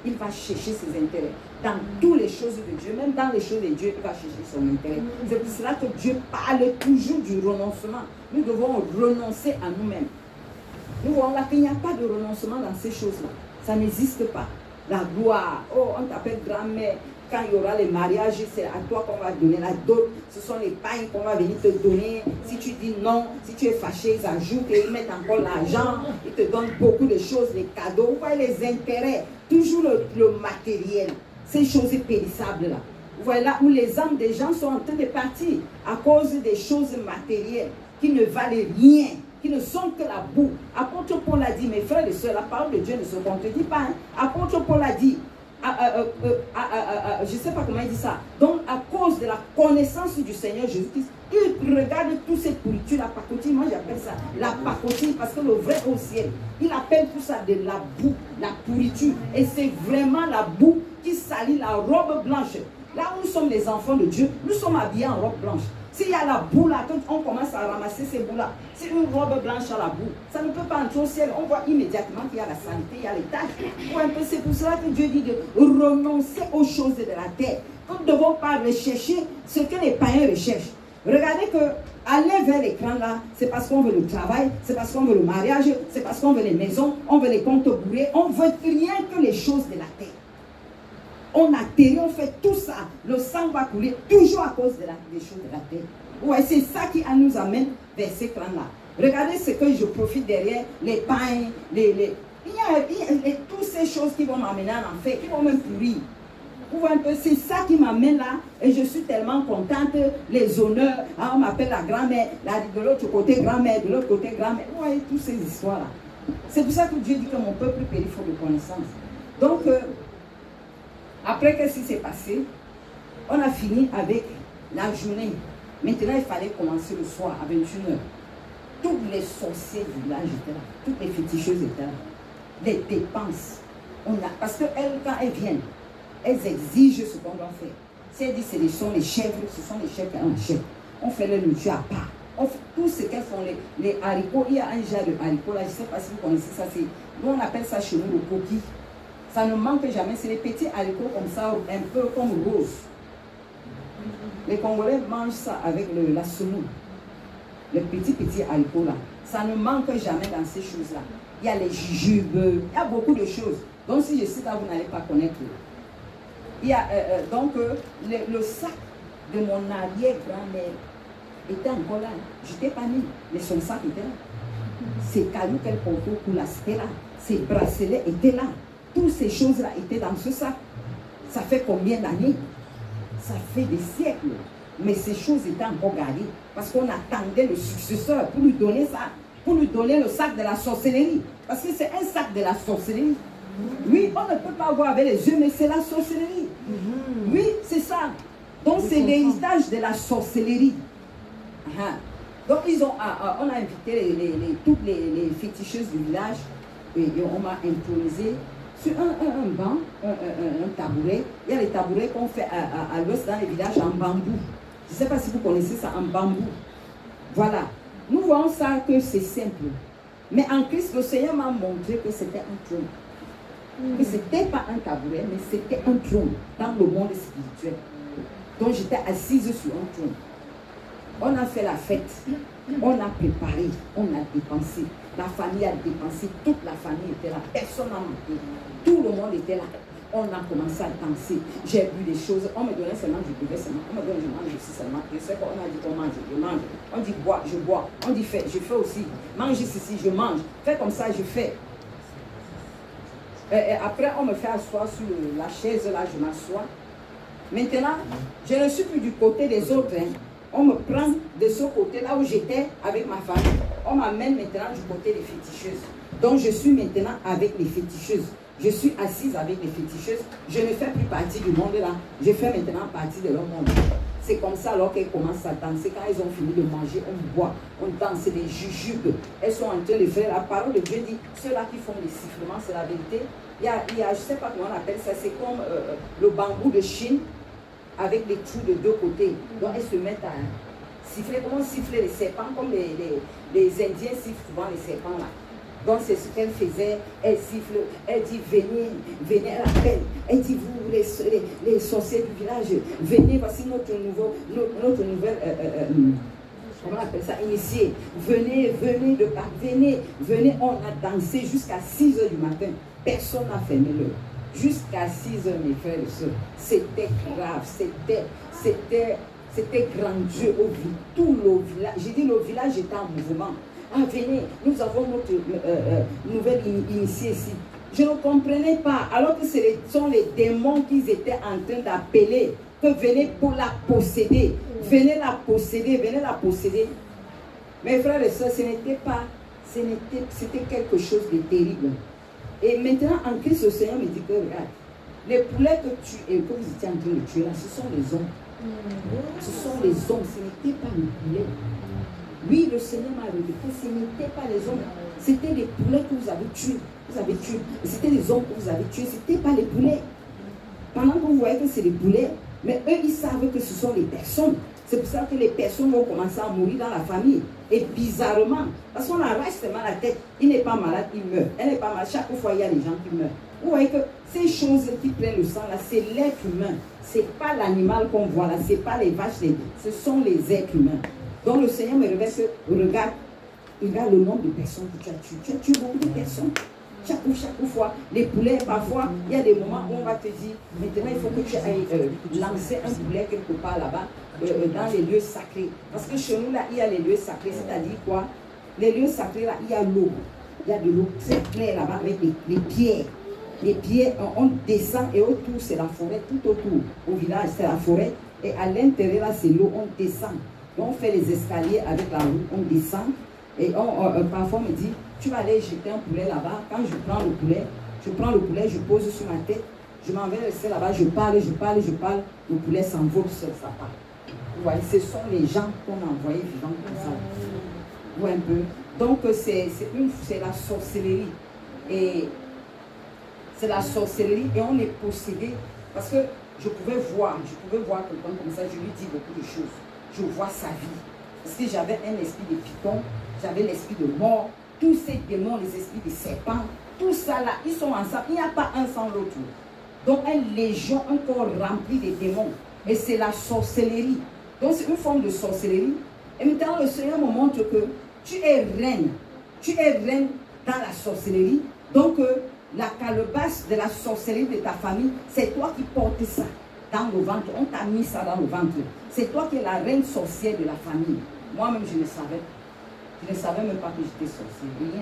S3: Il va chercher ses intérêts. Dans toutes les choses de Dieu, même dans les choses de Dieu, il va chercher son intérêt. C'est pour cela que Dieu parle toujours du renoncement. Nous devons renoncer à nous-mêmes. Nous voyons là qu'il n'y a pas de renoncement dans ces choses-là. Ça n'existe pas. La gloire, oh, on t'appelle grand-mère, Quand il y aura les mariages, c'est à toi qu'on va donner la dot. Ce sont les pailles qu'on va venir te donner. Si tu dis non, si tu es fâché, ils ajoutent et ils mettent encore l'argent. Ils te donnent beaucoup de choses, les cadeaux. Vous voyez les intérêts, toujours le matériel. Ces choses périssables là. Vous voyez là où les âmes des gens sont en train de partir à cause des choses matérielles qui ne valent rien, qui ne sont que la boue. Apôtre Paul a dit, mes frères et sœurs, la parole de Dieu ne se contredit pas. Hein? Apôtre Paul a dit, je ne sais pas comment il dit ça. Donc, à cause de la connaissance du Seigneur Jésus-Christ, il regarde toutes ces pourritures, la pacotille. Moi, j'appelle ça la pacotille parce que le vrai au ciel, il appelle tout ça de la boue, la pourriture. Et c'est vraiment la boue qui salit la robe blanche. Là où nous sommes les enfants de Dieu, nous sommes habillés en robe blanche. S'il y a la boue là, quand on commence à ramasser ces boues là, c'est une robe blanche à la boue. Ça ne peut pas entrer au ciel. On voit immédiatement qu'il y a la saleté, il y a les taches. C'est pour cela que Dieu dit de renoncer aux choses de la terre. Nous ne devons pas rechercher ce que les païens recherchent. Regardez que aller vers l'écran là, c'est parce qu'on veut le travail, c'est parce qu'on veut le mariage, c'est parce qu'on veut les maisons, on veut les comptes bourrés, on veut rien que les choses de la terre. On atterrit, on fait tout ça. Le sang va couler toujours à cause des choses de la terre. Ouais, c'est ça qui nous amène vers ces crans-là. Regardez ce que je profite derrière, les pains, il y a toutes ces choses qui vont m'amener en enfer, qui vont me pourrir. Vous voyez un peu, c'est ça qui m'amène là, et je suis tellement contente, les honneurs, hein, on m'appelle la grand-mère, de l'autre côté grand-mère, de l'autre côté grand-mère. Vous voyez toutes ces histoires-là. C'est pour ça que Dieu dit que mon peuple périt faute de connaissance. Donc, après, qu'est-ce qui s'est passé? On a fini avec la journée. Maintenant, il fallait commencer le soir à 21h. Tous les sorciers du village étaient là. Toutes les féticheuses étaient là. Les dépenses. Parce qu'elles, quand elles viennent, elles exigent ce qu'on doit faire. Si elles disent que ce sont les chèvres, ce sont les chèvres qu'elles achètent. On fait le nourriture à part. On fait tout ce qu'elles font. Les haricots, il y a un genre de haricots là, je ne sais pas si vous connaissez ça. Nous, on appelle ça chez nous le coquille. Ça ne manque jamais, c'est les petits haricots comme ça, un peu comme rose. Les Congolais mangent ça avec la semoule. Les petits haricots là. Ça ne manque jamais dans ces choses-là. Il y a les jujubes, il y a beaucoup de choses. Donc si je cite là, vous n'allez pas connaître. Il y a donc le sac de mon arrière-grand-mère était encore là. Je n'étais pas née, mais son sac était là. Ses cailloux qu'elle portait au cou là, c'était là. Ses bracelets étaient là. Toutes ces choses-là étaient dans ce sac. Ça fait combien d'années? Ça fait des siècles. Mais ces choses étaient encore gardées. Parce qu'on attendait le successeur pour lui donner ça. Pour lui donner le sac de la sorcellerie. Parce que c'est un sac de la sorcellerie. Oui, on ne peut pas voir avec les yeux, mais c'est la sorcellerie. Oui, c'est ça. Donc c'est l'héritage de la sorcellerie. Donc on a invité toutes les féticheuses du village. Et on m'a improvisé sur un banc, un tabouret. Il y a les tabourets qu'on fait à l'ouest dans les villages en bambou. Je ne sais pas si vous connaissez ça, en bambou. Voilà. Nous voyons ça que c'est simple. Mais en Christ, le Seigneur m'a montré que c'était un trône. Que ce n'était pas un tabouret, mais c'était un trône dans le monde spirituel. Donc j'étais assise sur un trône. On a fait la fête. On a préparé. On a dépensé. La famille a dépensé. Toute la famille était là. Personne n'a manqué. Tout le monde était là. On a commencé à danser. J'ai bu des choses. On me donnait seulement, je buvais seulement. On me donnait, je mange aussi seulement. Je sais qu'on a dit qu'on mange, je mange. On dit bois, je bois. On dit fais, je fais aussi. Mange ceci, je mange. Fais comme ça, je fais. Et après, on me fait asseoir sur la chaise, là, je m'assois. Maintenant, je ne suis plus du côté des autres. Hein. On me prend de ce côté, là où j'étais avec ma famille. On m'amène maintenant du côté des féticheuses. Donc, je suis maintenant avec les féticheuses. Je suis assise avec les féticheuses. Je ne fais plus partie du monde là. Je fais maintenant partie de leur monde. C'est comme ça alors qu'elles commencent à danser. Quand elles ont fini de manger, on boit, on danse les jujubes. Elles sont en train de faire la parole de Dieu dit, ceux-là qui font les sifflements, c'est la vérité. Il y a, je ne sais pas comment on appelle ça, c'est comme le bambou de Chine avec les trous de deux côtés. Donc elles se mettent à siffler. Comment siffler les serpents, comme les Indiens sifflent souvent les serpents là. Donc c'est ce qu'elle faisait, elle siffle, elle dit venez, venez, elle appelle, elle dit vous les sorciers du village, venez, voici notre nouvelle, comment on appelle ça, initié, venez, venez de part, venez, venez, on a dansé jusqu'à 6 h du matin, personne n'a fermé l'heure. Jusqu'à 6 heures, mes frères et sœurs. C'était grave, c'était grandiose au village. Tout le village, j'ai dit le village était en mouvement. Ah, venez, nous avons notre nouvelle initiée ici. Je ne comprenais pas, alors que ce sont les démons qu'ils étaient en train d'appeler, que venez pour la posséder. Venez la posséder, venez la posséder. Mes frères et sœurs, c'était quelque chose de terrible. Et maintenant, en Christ, le Seigneur me dit que, regarde, les poulets que vous étiez en train de tuer là, ce sont les hommes. Ce sont les hommes, ce n'était pas les poulets. Oui, le Seigneur m'a révélé que ce n'était pas les hommes. C'était les poulets que vous avez tués. C'était les hommes que vous avez tués. Ce n'était pas les poulets. Pendant que vous voyez que c'est les poulets, mais eux, ils savent que ce sont les personnes. C'est pour ça que les personnes vont commencer à mourir dans la famille. Et bizarrement, parce qu'on arrache seulement la tête, il n'est pas malade, il meurt. Elle n'est pas malade, chaque fois il y a des gens qui meurent. Vous voyez que ces choses qui prennent le sang là, c'est l'être humain. Ce n'est pas l'animal qu'on voit là, ce n'est pas les vaches, ce sont les êtres humains. Donc le Seigneur me révèle que, regarde le nombre de personnes que tu as tuées. Tu as tué beaucoup de personnes. Chaque fois, les poulets, parfois, il y a des moments où on va te dire, maintenant il faut que tu ailles lancer un poulet quelque part là-bas, dans les lieux sacrés. Parce que chez nous, là, il y a les lieux sacrés, c'est-à-dire quoi? Les lieux sacrés, là, il y a l'eau. Il y a de l'eau très claire là-bas avec les pierres. Les pierres, on descend et autour, c'est la forêt, tout autour. Au village, c'est la forêt. Et à l'intérieur, là, c'est l'eau, on descend. Et on fait les escaliers avec la roue, on descend. Et parfois, on me dit, tu vas aller jeter un poulet là-bas. Quand je prends le poulet, je pose sur ma tête. Je m'en vais rester là-bas, je parle. Le poulet s'envole seul, ça part. Vous voyez, ce sont les gens qu'on a envoyés vivants comme ça. Vous voyez un peu. Donc, c'est la sorcellerie. Et c'est la sorcellerie et on est possédé. Parce que je pouvais voir quelqu'un comme ça, je lui dis beaucoup de choses. Je vois sa vie. Parce que j'avais un esprit de python, j'avais l'esprit de mort. Tous ces démons, les esprits de serpents, tout ça là, ils sont ensemble. Il n'y a pas un sans l'autre. Donc, une légion, un corps rempli de démons. Et c'est la sorcellerie. Donc, c'est une forme de sorcellerie. Et maintenant, le Seigneur me montre que tu es reine. Tu es reine dans la sorcellerie. Donc, la calebasse de la sorcellerie de ta famille, c'est toi qui portes ça dans le ventre. On t'a mis ça dans le ventre. C'est toi qui es la reine sorcière de la famille. Moi-même, je ne savais pas. Je ne savais même pas que j'étais sorcière. Rien.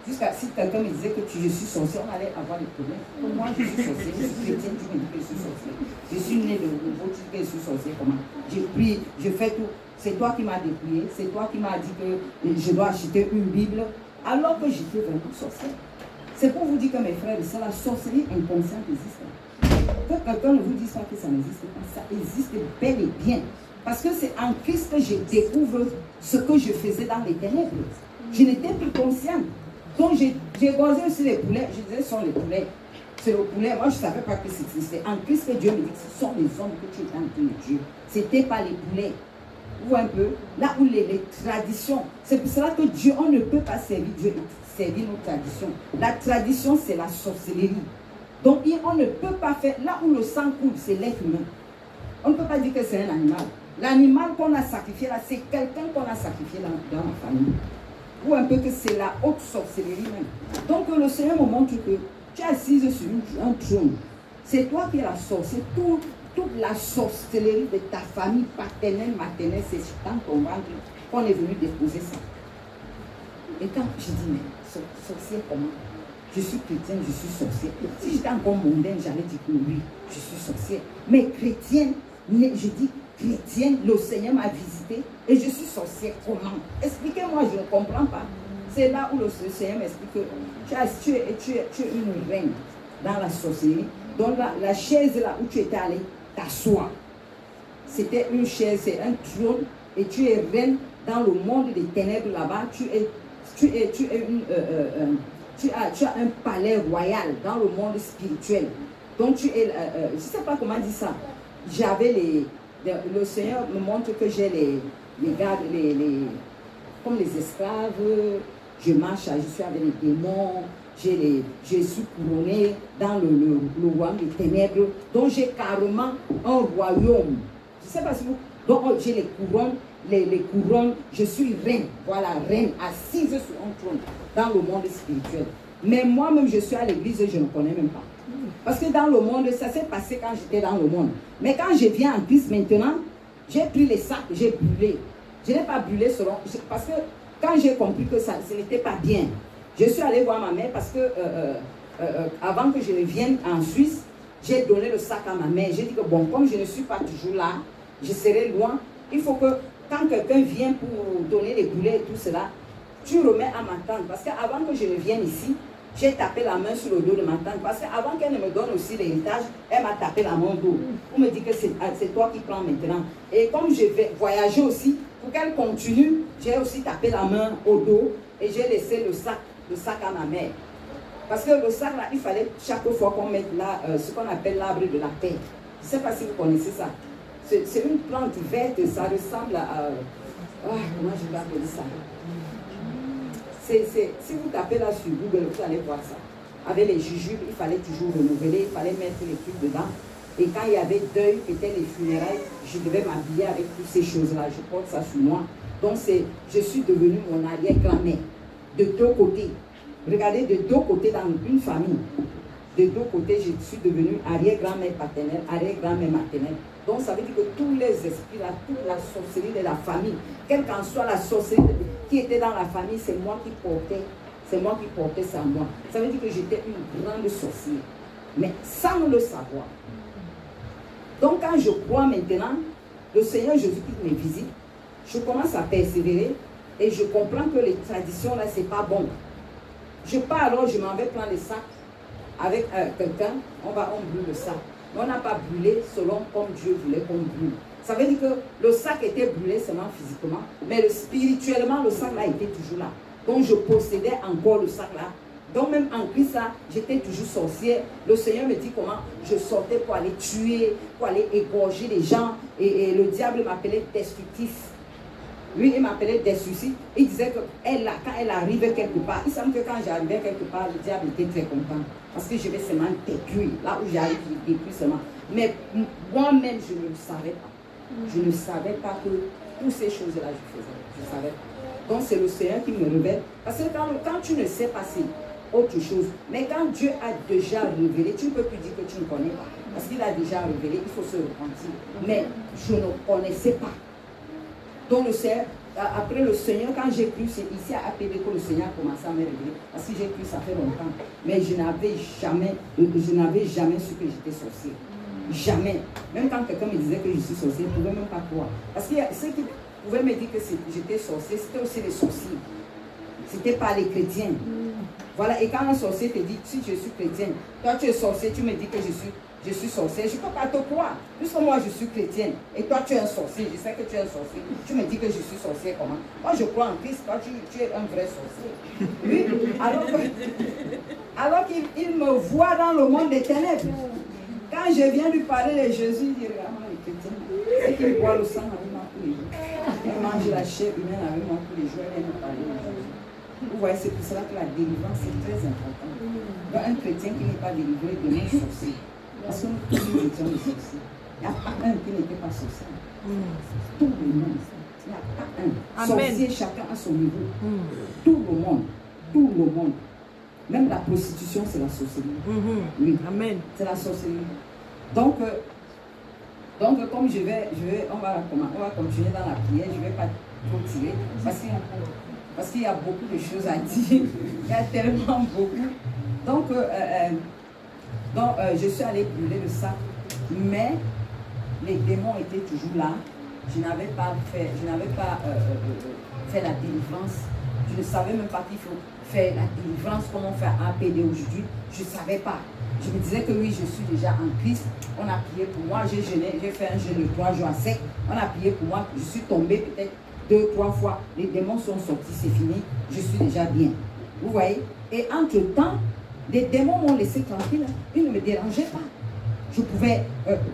S3: Jusqu'à si quelqu'un me disait que je suis sorcière, on allait avoir des problèmes. Pour moi, je suis sorcière. Je suis chrétienne, tu me dis que je suis sorcière. Je suis née de nouveau, tu dis que je suis sorcière. Comment? Je prie, je fais tout. C'est toi qui m'as dépouillé. C'est toi qui m'as dit que je dois acheter une Bible. Alors que j'étais vraiment sorcière. C'est pour vous dire que mes frères, c'est la sorcellerie inconsciente existe. Que quelqu'un ne vous dise pas que ça n'existe pas. Ça existe bel et bien. Parce que c'est en Christ que je découvre ce que je faisais dans les ténèbres. Je n'étais pas consciente. Donc j'ai gosé aussi les poulets. Je disais, ce sont les poulets. C'est le poulet. Moi, je ne savais pas que c'était. En Christ que Dieu me dit que ce sont les hommes que tu es en train de tuer. Ce n'était pas les poulets. Vous voyez un peu? Là où les traditions. C'est pour cela que Dieu, on ne peut pas servir Dieu et servir nos traditions. La tradition, c'est la sorcellerie. Donc on ne peut pas faire. Là où le sang coule, c'est l'être humain. On ne peut pas dire que c'est un animal. L'animal qu'on a sacrifié là, c'est quelqu'un qu'on a sacrifié dans la famille. Ou un peu que c'est la haute sorcellerie même. Donc le Seigneur me montre que tu es assise sur un trône. C'est toi qui es la sorcière. Toute la sorcellerie de ta famille paternelle, maternelle, c'est dans ton ventre qu'on est venu déposer ça. Et quand je dis, mais sorcière comment? Je suis chrétienne, je suis sorcière. Si j'étais encore mondaine, j'allais dire que oui, je suis sorcière. Mais chrétienne, je dis chrétienne, le Seigneur m'a visité et je suis sorcière. Comment? Expliquez-moi, je ne comprends pas. C'est là où le Seigneur m'explique que tu es une reine dans la sorcellerie. Donc la chaise là où tu étais allé t'asseoir, c'était une chaise, c'est un trône et tu es reine dans le monde des ténèbres là-bas. Tu as un palais royal dans le monde spirituel. Donc tu es, je ne sais pas comment dire ça. J'avais le Seigneur me montre que j'ai les gardes, comme les esclaves. Je marche, je suis avec les démons. Je suis couronnée dans le royaume des ténèbres. Donc j'ai carrément un royaume. Je ne sais pas si vous. Donc j'ai les couronnes. Je suis reine. Voilà, reine assise sur un trône dans le monde spirituel. Mais moi-même, je suis à l'église et je ne connais même pas. Parce que dans le monde, ça s'est passé quand j'étais dans le monde. Mais quand je viens en Christ maintenant, j'ai pris les sacs, j'ai brûlé. Je n'ai pas brûlé selon... Parce que quand j'ai compris que ça, ce n'était pas bien, je suis allée voir ma mère parce que avant que je ne vienne en Suisse, j'ai donné le sac à ma mère. J'ai dit que bon, comme je ne suis pas toujours là, je serai loin. Il faut que quand quelqu'un vient pour donner les boulets et tout cela, tu remets à ma tante. Parce qu'avant que je ne vienne ici, j'ai tapé la main sur le dos de ma tante. Parce qu'avant qu'elle ne me donne aussi l'héritage, elle m'a tapé la main au dos. Pour me dire que c'est toi qui prends maintenant. Et comme je vais voyager aussi, pour qu'elle continue, j'ai aussi tapé la main au dos et j'ai laissé le sac à ma mère. Parce que le sac là, il fallait chaque fois qu'on mette là, ce qu'on appelle l'arbre de la paix. Je ne sais pas si vous connaissez ça. C'est une plante verte, ça ressemble à... comment je vais appeler ça? Si vous tapez là sur Google, vous allez voir ça. Avec les jujubes, il fallait toujours renouveler, il fallait mettre les trucs dedans. Et quand il y avait deuil, peut-être les funérailles, je devais m'habiller avec toutes ces choses-là. Je porte ça sur moi. Donc je suis devenue mon arrière-grand-mère. De deux côtés. Regardez, de deux côtés dans une famille. De deux côtés, je suis devenue arrière-grand-mère paternelle, arrière-grand-mère maternelle. Donc ça veut dire que tous les esprits, là, toute la sorcellerie de la famille, quelle qu'en soit la sorcellerie qui était dans la famille, c'est moi qui portais. C'est moi qui portais ça en moi. Ça veut dire que j'étais une grande sorcière. Mais sans le savoir. Donc quand je crois maintenant, le Seigneur Jésus-Christ me visite, je commence à persévérer et je comprends que les traditions là, c'est pas bon. Je pars alors, je m'en vais prendre les sacs avec quelqu'un, on brûle le sac. Mais on n'a pas brûlé selon comme Dieu voulait qu'on brûle. Ça veut dire que le sac était brûlé seulement physiquement, mais spirituellement, le sac là était toujours là. Donc je possédais encore le sac là. Donc même en Christ là, j'étais toujours sorcière. Le Seigneur me dit comment je sortais pour aller tuer, pour aller égorger les gens. Et le diable m'appelait destructif. Lui, il m'appelait destructif. Il disait que quand elle arrivait quelque part, il semble que quand j'arrivais quelque part, le diable était très content. Parce que je vais seulement détruire. Là où j'arrive, je détruis seulement. Mais moi-même, je ne le savais pas. Je ne savais pas que toutes ces choses-là, je faisais. Je ne savais pas. Donc c'est le Seigneur qui me révèle. Parce que quand tu ne sais pas, c'est autre chose. Mais quand Dieu a déjà révélé, tu ne peux plus dire que tu ne connais pas. Parce qu'il a déjà révélé, il faut se repentir. Mais je ne connaissais pas. Donc le Seigneur, après le Seigneur, quand j'ai cru, c'est ici à APB que le Seigneur a commencé à me révéler. Parce que j'ai cru, ça fait longtemps. Mais je n'avais jamais su que j'étais sorcière. Jamais. Même quand quelqu'un me disait que je suis sorcière, je ne pouvais même pas croire. Parce que ceux qui pouvaient me dire que j'étais sorcière, c'était aussi les sorciers. Ce n'était pas les chrétiens. Voilà, et quand un sorcier te dit, si je suis chrétienne, toi tu es sorcier, tu me dis que je suis sorcière, je ne peux pas te croire. Puisque moi je suis chrétienne, et toi tu es un sorcier, je sais que tu es un sorcier, tu me dis que je suis sorcière comment? Moi je crois en Christ, toi tu es un vrai sorcier. Lui, alors qu'il me voit dans le monde des ténèbres. Quand je viens lui parler de Jésus, il dit, regarde-moi les chrétiens, et qu'il boit le sang avec moi tous les jours. Elle mange la chair humaine avec moi tous les jours, elle vient me parler de Jésus. Vous voyez, c'est pour cela que la délivrance est très importante. Donc, un chrétien qui n'est pas délivré devient sorcier. Parce que nous tous étions des sorciers. Il n'y a pas un qui n'était pas sorcier. Tout le monde. Il n'y a pas un. Sorcier, chacun à son niveau. Tout le monde. Tout le monde. Même la prostitution, c'est la sorcellerie. Oui. Amen. C'est la sorcellerie. Donc comme on va continuer dans la prière, je ne vais pas trop tirer. Parce qu'il y a beaucoup de choses à dire. Il y a tellement beaucoup. Donc, je suis allée brûler le sac. Mais les démons étaient toujours là. Je n'avais pas fait la délivrance. Je ne savais même pas qu'il faut faire la délivrance comme on fait à APD aujourd'hui. Je ne savais pas. Je me disais que oui, je suis déjà en Christ. On a prié pour moi. J'ai jeûné, j'ai fait un jeûne de 3 jours à sec. On a prié pour moi. Je suis tombée peut-être 2-3 fois. Les démons sont sortis, c'est fini. Je suis déjà bien. Vous voyez? Et entre-temps, les démons m'ont laissé tranquille. Ils ne me dérangeaient pas. Je pouvais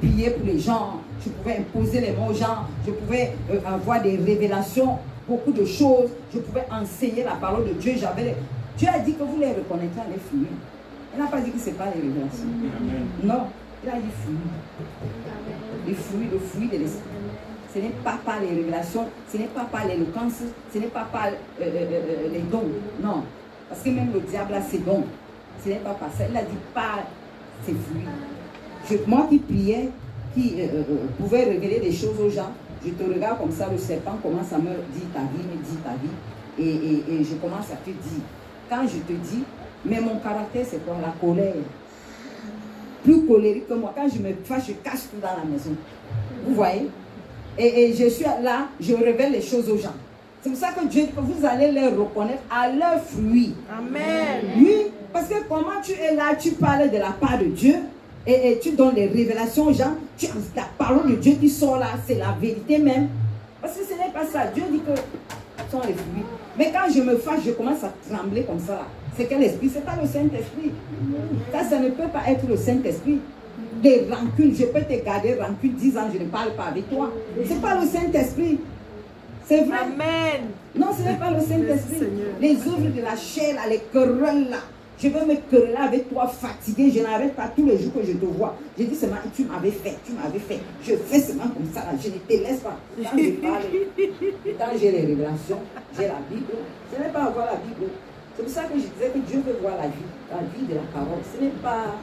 S3: prier pour les gens. Je pouvais imposer les mots aux gens. Je pouvais avoir des révélations, beaucoup de choses. Je pouvais enseigner la parole de Dieu. Dieu a dit que vous les reconnaîtrez à les fruits. Il n'a pas dit que ce n'est pas les révélations. Non, il a dit fruits. Les fruits, le fruit de l'esprit. Ce n'est pas par les révélations, ce n'est pas par l'éloquence, ce n'est pas par les dons. Non. Parce que même le diable a ses dons. Ce n'est pas par ça. Il a dit par c'est fluide. Moi qui priais, qui pouvais révéler des choses aux gens, je te regarde comme ça, le serpent commence à me dire ta vie, me dit ta vie, et je commence à te dire. Quand je te dis, mais mon caractère c'est quoi? La colère. Plus colérique que moi. Quand je me fâche, je cache tout dans la maison. Vous voyez? Et je suis là, je révèle les choses aux gens. C'est pour ça que Dieu dit que vous allez les reconnaître à leurs fruits.
S1: Amen.
S3: Oui, parce que comment tu es là, tu parles de la part de Dieu et tu donnes les révélations aux gens. La parole de Dieu qui sort là, c'est la vérité même. Parce que ce n'est pas ça. Dieu dit que ce sont les fruits. Mais quand je me fâche, je commence à trembler comme ça là. C'est quel esprit? Ce n'est pas le Saint-Esprit. Ça ne peut pas être le Saint-Esprit. Des rancunes, je peux te garder rancune 10 ans, je ne parle pas avec toi. Ce n'est pas le Saint-Esprit. C'est vrai.
S1: Amen.
S3: Non, ce n'est pas le Saint-Esprit. Les œuvres de la chair, là, les querelles là. Je veux me quereller avec toi, fatigué. Je n'arrête pas tous les jours que je te vois. Je dis seulement, tu m'avais fait, tu m'avais fait. Je fais seulement comme ça, là. Je ne te laisse pas. Quand je parle, quand j'ai les révélations, j'ai la Bible. Ce n'est pas avoir la Bible. C'est pour ça que je disais que Dieu veut voir la vie de la parole. Ce n'est pas,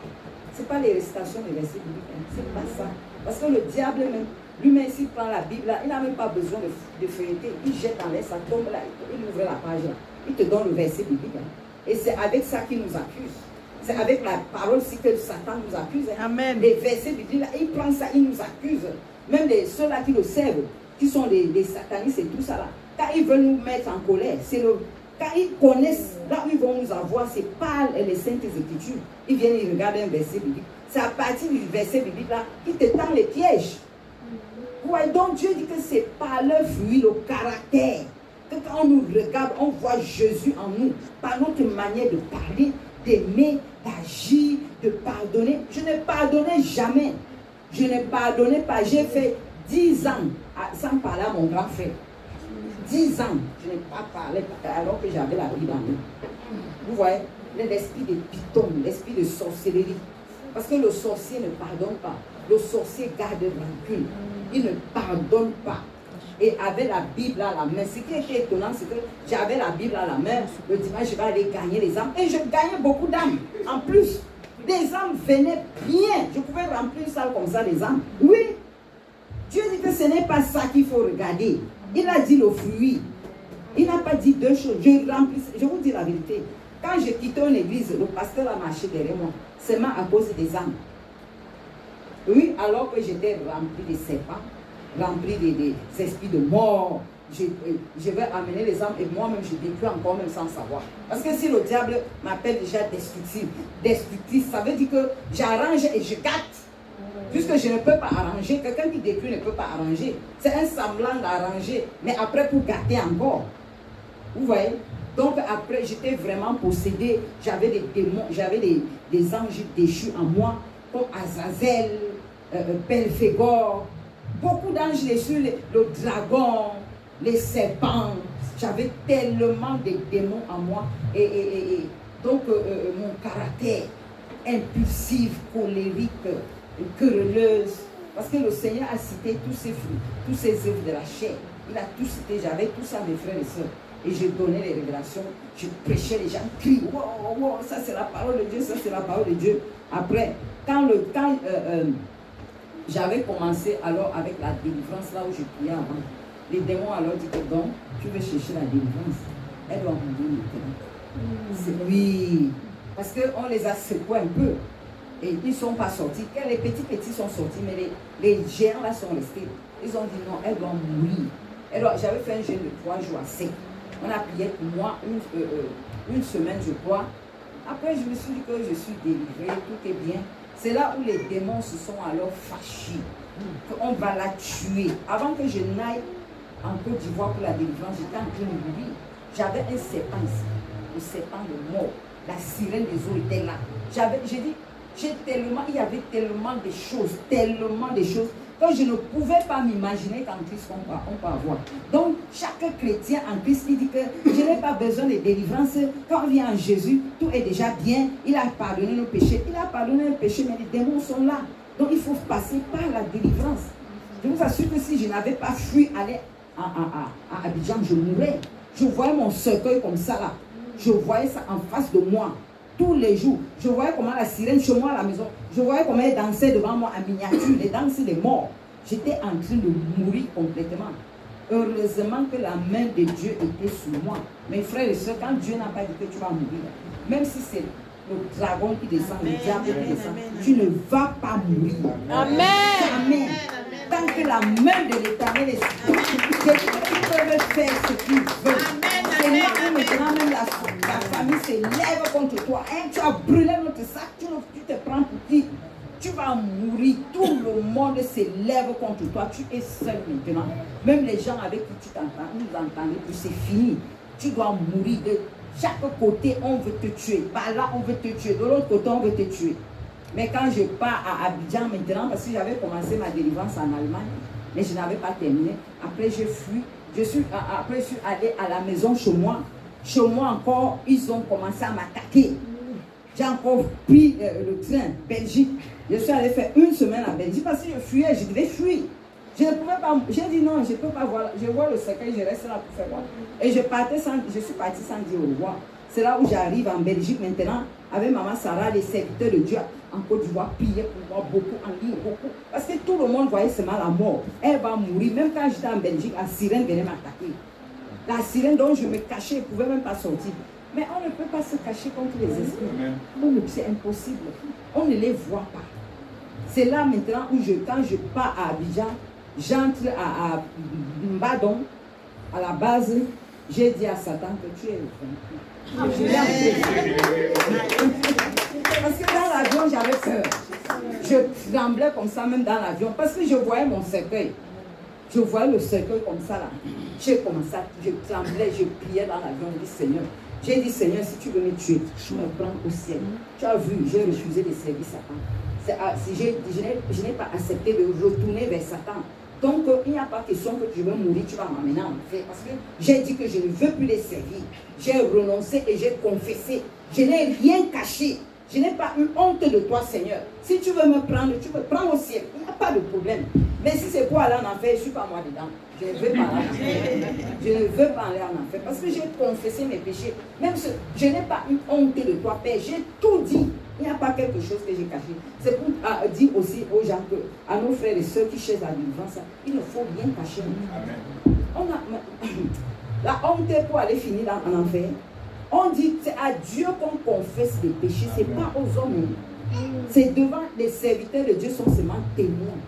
S3: les récitations des versets bibliques. C'est pas ça. Parce que le diable même, lui-même, s'il prend la Bible là, il n'a même pas besoin de feuilleter. Il jette en l'air, ça tombe là, il ouvre la page là. Il te donne le verset biblique. Hein. Et c'est avec ça qu'il nous accuse. C'est avec la parole aussi que Satan nous accuse. Hein.
S1: Amen.
S3: Les versets bibliques là, il prend ça, il nous accuse. Même ceux-là qui le servent, qui sont les satanistes et tout ça là. Quand ils veulent nous mettre en colère, c'est le... Quand ils connaissent, là où ils vont nous avoir, c'est par les Saintes Écritures. Ils viennent, ils regardent un verset biblique. C'est à partir du verset biblique là qu'ils te tendent les pièges. Ouais, donc Dieu dit que c'est par leur fruit, le caractère. Que quand on nous regarde, on voit Jésus en nous. Par notre manière de parler, d'aimer, d'agir, de pardonner. Je ne pardonnais jamais. Je ne pardonnais pas. J'ai fait 10 ans sans parler à mon grand frère. 10 ans, je n'ai pas parlé alors que j'avais la Bible en main. Vous voyez, l'esprit de python, l'esprit de sorcellerie. Parce que le sorcier ne pardonne pas. Le sorcier garde rancune. Il ne pardonne pas. Et avec la Bible à la main, ce qui était étonnant, c'est que j'avais la Bible à la main. Le dimanche, je vais aller gagner les âmes. Et je gagnais beaucoup d'âmes. En plus, des âmes venaient bien. Je pouvais remplir une salle comme ça, des âmes. Oui. Dieu dit que ce n'est pas ça qu'il faut regarder. Il a dit le fruit. Il n'a pas dit deux choses. Je vous dis la vérité. Quand j'ai quitté une église, le pasteur a marché derrière moi. Seulement à cause des âmes. Oui, alors que j'étais rempli de serpents, rempli des esprits de mort. Je vais amener les âmes et moi-même je détruis encore même sans savoir. Parce que si le diable m'appelle déjà destructif, ça veut dire que j'arrange et je gâte. Puisque je ne peux pas arranger, quelqu'un qui détruit ne peut pas arranger. C'est un semblant d'arranger, mais après pour gâter encore. Vous voyez? Donc après, j'étais vraiment possédée. J'avais des démons, j'avais des anges déchus en moi, comme Azazel, Belphégor, beaucoup d'anges déchus, le dragon, les serpents. J'avais tellement de démons en moi. Et donc mon caractère impulsif, colérique, querelleuse, parce que le Seigneur a cité tous ces fruits, tous ces œuvres de la chair. Il a tout cité, j'avais tout ça mes frères et sœurs. Et je donnais les révélations, je prêchais, les gens crient, wow, wow, ça c'est la parole de Dieu, ça c'est la parole de Dieu. Après, quand j'avais commencé alors avec la délivrance, là où je priais avant, les démons alors disent que donc, tu veux chercher la délivrance, elle doit mourir maintenant. Oui, parce qu'on les a secoués un peu. Et ils ne sont pas sortis. Les petits sont sortis, mais les géants là sont restés. Ils ont dit non, elle doit mourir. J'avais fait un jeûne de 3 jours à sec. On a prié pour moi une semaine, je crois. Après, je me suis dit que je suis délivrée, tout est bien. C'est là où les démons se sont alors fâchés. Qu'on va la tuer. Avant que je n'aille en Côte d'Ivoire pour la délivrance, j'étais en train de mourir. J'avais un serpent ici, le serpent de mort. La sirène des eaux était là. J'ai dit, il y avait tellement de choses, que je ne pouvais pas m'imaginer qu'en Christ on peut avoir. Donc, chaque chrétien en Christ qui dit que je n'ai pas besoin de délivrance, quand on vient en Jésus, tout est déjà bien, il a pardonné nos péchés. Il a pardonné nos péchés, mais les démons sont là. Donc, il faut passer par la délivrance. Je vous assure que si je n'avais pas fui aller à Abidjan, je mourrais. Je voyais mon cercueil comme ça là. Je voyais ça en face de moi. tous les jours. Je voyais comment la sirène chez moi à la maison. Je voyais comment elle dansait devant moi en miniature. Les danses des morts. J'étais en train de mourir complètement. Heureusement que la main de Dieu était sur moi. Mes frères et soeurs, quand Dieu n'a pas dit que tu vas mourir, même si c'est le dragon qui descend, le diable qui descend, tu ne vas pas mourir.
S1: Amen.
S3: Amen. Tant que la main de l'Éternel est sur toi, ils peuvent faire ce qu'ils veulent. Seigneur, maintenant même la famille s'élève contre toi. Hein, tu as brûlé notre sac, tu te prends pour qui? Tu vas mourir, tout le monde s'élève contre toi, tu es seul maintenant. Même les gens avec qui tu t'entends, nous entendons que c'est fini. Tu dois mourir. De chaque côté, on veut te tuer. Par là, on veut te tuer. De l'autre côté, on veut te tuer. Mais quand je pars à Abidjan maintenant, parce que j'avais commencé ma délivrance en Allemagne, mais je n'avais pas terminé. Après, je fuis. Après, je suis allée à la maison chez moi. Chez moi encore, ils ont commencé à m'attaquer. J'ai encore pris le train, Belgique. Je suis allée faire une semaine à Belgique parce que je fuyais, je devais fuir. Je ne pouvais pas, j'ai dit non, je ne peux pas voir. Je vois le cercueil, je reste là pour faire quoi. Et je suis partie sans dire au revoir. C'est là où j'arrive en Belgique maintenant, avec Maman Sarah, les serviteurs de Dieu en Côte d'Ivoire, priaient pour moi beaucoup, en ligne, beaucoup. Parce que tout le monde voyait seulement la mort. Elle va mourir. Même quand j'étais en Belgique, la sirène venait m'attaquer. La sirène dont je me cachais, elle ne pouvait même pas sortir. Mais on ne peut pas se cacher contre les esprits. C'est impossible. On ne les voit pas. C'est là maintenant où quand je pars à Abidjan, j'entre à Mbadon, à la base, j'ai dit à Satan que tu es le parce que dans l'avion, j'avais peur. Je tremblais comme ça, même dans l'avion, parce que je voyais mon cercueil. Je voyais le cercueil comme ça là. J'ai commencé à, je tremblais, je priais dans l'avion, je dis Seigneur. J'ai dit Seigneur, si tu veux me tuer, je me prends au ciel. Tu as vu, j'ai refusé de servir Satan. Je n'ai pas accepté de retourner vers Satan. Donc, il n'y a pas question que tu veux mourir, tu vas m'amener en enfer. Parce que j'ai dit que je ne veux plus les servir. J'ai renoncé et j'ai confessé. Je n'ai rien caché. Je n'ai pas eu honte de toi, Seigneur. Si tu veux me prendre, tu me prends au ciel. Il n'y a pas de problème. Mais si c'est pour aller en enfer, je ne suis pas moi dedans. Je ne veux pas aller en enfer. Je ne veux pas aller en enfer. Parce que j'ai confessé mes péchés. Même si je n'ai pas eu honte de toi, Père. J'ai tout dit. Il n'y a pas quelque chose que j'ai caché. C'est pour dire aussi aux gens, à nos frères et sœurs qui cherchent la délivrance, il ne faut rien cacher. La honte pour aller finir en enfer. On dit c'est à Dieu qu'on confesse les péchés, ce n'est pas aux hommes. C'est devant les serviteurs de Dieu sont seulement témoins.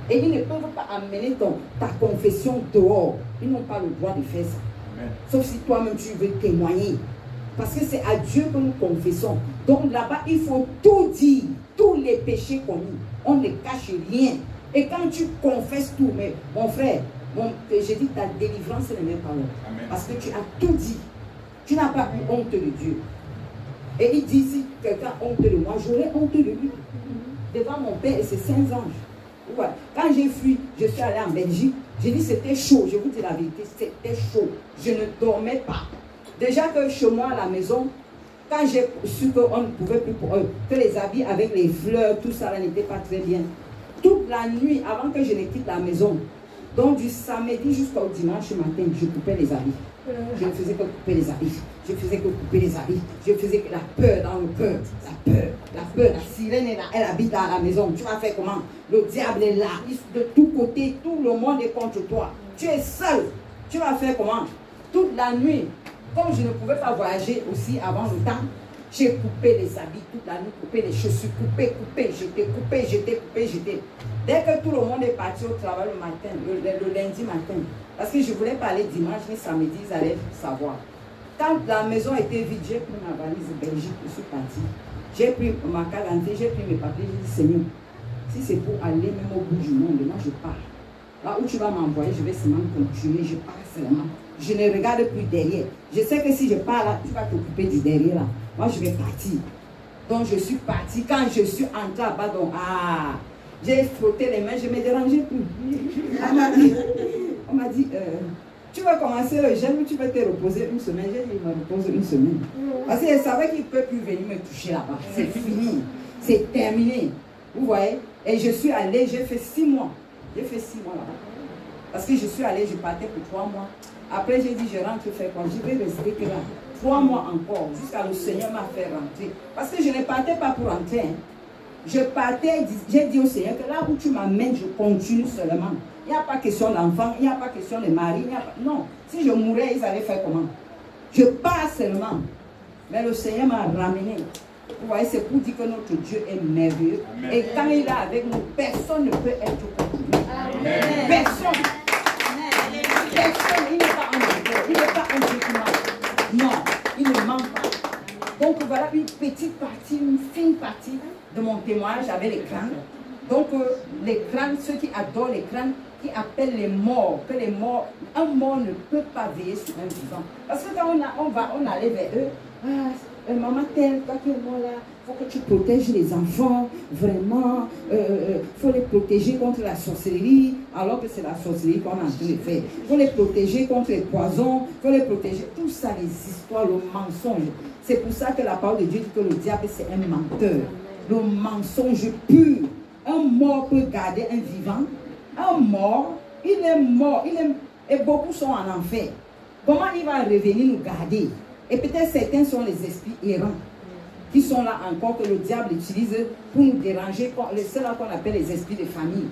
S3: Et ils ne peuvent pas amener ta confession dehors. Ils n'ont pas le droit de faire ça. Amen. Sauf si toi-même tu veux témoigner. Parce que c'est à Dieu que nous confessons. Donc là-bas, il faut tout dire, tous les péchés commis. On ne cache rien. Et quand tu confesses tout, mais mon frère, j'ai dit ta délivrance, c'est les mêmes paroles. Parce que tu as tout dit. Tu n'as pas eu honte de Dieu. Et il dit, si quelqu'un a honte de moi, j'aurai honte de lui. Devant mon Père et ses saints anges. Ouais. Quand j'ai fui, je suis allé en Belgique. J'ai dit, c'était chaud. Je vous dis la vérité, c'était chaud. Je ne dormais pas. Déjà que chez moi, à la maison, quand j'ai su qu'on ne pouvait plus, que les habits avec les fleurs, tout ça n'était pas très bien. Toute la nuit, avant que je ne quitte la maison, donc du samedi jusqu'au dimanche matin, je coupais les habits. Je ne faisais que couper les habits. Je faisais que couper les habits. Je faisais que la peur dans le cœur. La peur. La sirène est là. Elle habite à la maison. Tu vas faire comment? Le diable est là. De tous côtés, tout le monde est contre toi. Tu es seul. Tu vas faire comment? Toute la nuit, comme je ne pouvais pas voyager aussi avant le temps, j'ai coupé les habits toute la nuit, coupé les chaussures, coupé, jeté. Dès que tout le monde est parti au travail le matin, le lundi matin, parce que je ne voulais pas aller dimanche ni samedi, ils allaient savoir. Quand la maison était vide, j'ai pris ma valise de Belgique, je suis partie. J'ai pris ma carte d'identité, j'ai pris mes papiers, j'ai dit Seigneur, si c'est pour aller même au bout du monde, moi je pars. Là où tu vas m'envoyer, je vais seulement continuer, je pars seulement. Je ne regarde plus derrière. Je sais que si je pars là, tu vas t'occuper du derrière là. Moi je vais partir. Donc je suis partie. Quand je suis entrée à Badon, j'ai frotté les mains, je ne me dérangeais plus. On m'a dit, tu vas commencer le jeûne ou tu vas te reposer une semaine. J'ai dit, je me repose une semaine. Parce que je savais qu'il ne peut plus venir me toucher là-bas. C'est fini. C'est terminé. Vous voyez? Et je suis allée, j'ai fait 6 mois. J'ai fait 6 mois là-bas. Parce que je suis allée, je partais pour 3 mois. Après, j'ai dit, je rentre faire quoi? Je vais rester que là. 3 mois encore, jusqu'à le Seigneur m'a fait rentrer. Parce que je ne partais pas pour rentrer. Hein. Je partais, j'ai dit au Seigneur que là où tu m'amènes, je continue seulement. Il n'y a pas question d'enfant, il n'y a pas question de mari. Non, si je mourais, ils allaient faire comment? Je pars seulement. Mais le Seigneur m'a ramené. Vous voyez, c'est pour dire que notre Dieu est merveilleux. Amen. Et quand il est avec nous, personne ne peut être contre lui. Personne. Amen. Personne. Il n'est pas un menteur. Il n'est pas un document. Non, il ne ment pas. Donc voilà une petite partie, une fine partie de mon témoignage avec les crânes. Donc les crânes, ceux qui adorent les crânes, qui appellent les morts, que les morts, un mort ne peut pas veiller sur un vivant. Parce que quand on allait vers eux, maman telle, toi qui es mort là, il faut que tu protèges les enfants, vraiment, il faut les protéger contre la sorcellerie, alors que c'est la sorcellerie qu'on est en train de faire. Il faut les protéger contre les poisons, il faut les protéger, tout ça, les histoires, le mensonge. C'est pour ça que la parole de Dieu dit que le diable c'est un menteur. Le mensonge pur. Un mort peut garder un vivant. Un mort, il est mort, et beaucoup sont en enfer. Comment il va revenir nous garder? Et peut-être certains sont les esprits errants qui sont là encore, que le diable utilise pour nous déranger, ceux-là qu'on appelle les esprits de famille.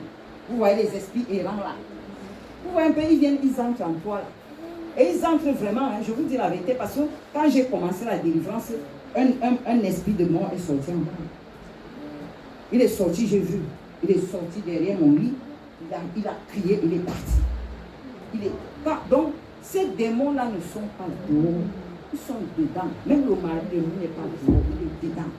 S3: Vous voyez les esprits errants là. Vous voyez un peu, ils viennent, ils entrent en toi là. Et ils entrent vraiment, hein, je vous dis la vérité, parce que quand j'ai commencé la délivrance, un esprit de mort est sorti en moi. Il est sorti, j'ai vu. Il est sorti derrière mon lit. Il a crié, il est parti. Donc, ces démons-là ne sont pas dehors. Ils sont dedans. Même le mari de nous n'est pas dehors, il est dedans.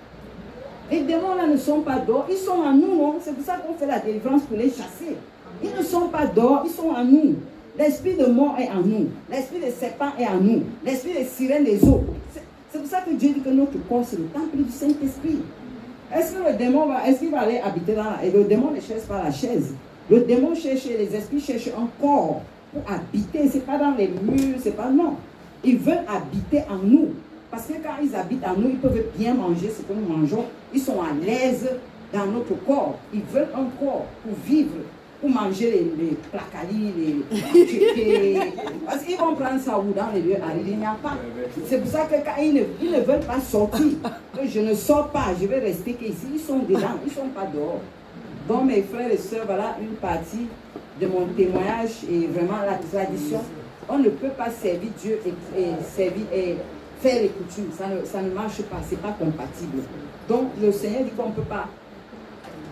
S3: Les démons-là ne sont pas dehors, ils sont en nous, non? C'est pour ça qu'on fait la délivrance pour les chasser. Ils ne sont pas dehors, ils sont en nous. L'esprit de mort est en nous. L'esprit de serpent est en nous. L'esprit de sirène des eaux. C'est pour ça que Dieu dit que notre corps, c'est le temple du Saint-Esprit. Est-ce que le démon est-ce qu'il va aller habiter là? Et le démon ne cherche pas la chaise. Le démon cherche, les esprits cherchent un corps pour habiter. Ce n'est pas dans les murs, c'est pas non. Ils veulent habiter en nous. Parce que quand ils habitent en nous, ils peuvent bien manger ce que nous mangeons. Ils sont à l'aise dans notre corps. Ils veulent un corps pour vivre, pour manger les placalis, les parce qu'ils vont prendre ça où dans les lieux arides, il n'y a pas. C'est pour ça que quand ils ne veulent pas sortir, que je ne sors pas, je vais rester qu'ici. Ils sont dedans, ils ne sont pas dehors. Donc mes frères et sœurs, voilà une partie de mon témoignage et vraiment la tradition. On ne peut pas servir Dieu et faire les coutumes. Ça ne marche pas, ce n'est pas compatible. Donc le Seigneur dit qu'on ne peut pas.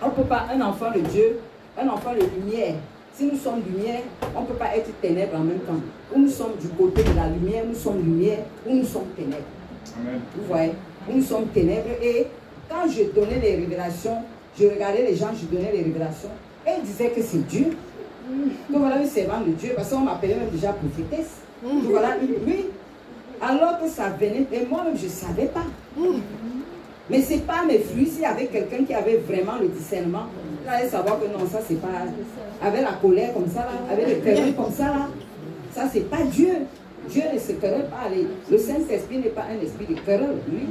S3: On ne peut pas, un enfant de Dieu, un enfant de lumière. Si nous sommes lumière, on ne peut pas être ténèbres en même temps. Ou nous sommes du côté de la lumière, nous sommes lumière, ou nous sommes ténèbres. Amen. Vous voyez, nous sommes ténèbres. Et quand je donnais les révélations, je regardais les gens, je donnais les révélations, et ils disaient que c'est Dieu. Que voilà une servante de Dieu, parce qu'on m'appelait même déjà prophétesse. Que voilà une, oui. Alors que ça venait, et moi-même je ne savais pas. Mais ce n'est pas mes fruits. S'il y avait quelqu'un qui avait vraiment le discernement, il allait savoir que non, ça c'est pas. Avec la colère comme ça, là, avec les querelles comme ça, là, ça c'est pas Dieu. Dieu ne se querelle pas. Le Saint-Esprit n'est pas un esprit de querelle, lui.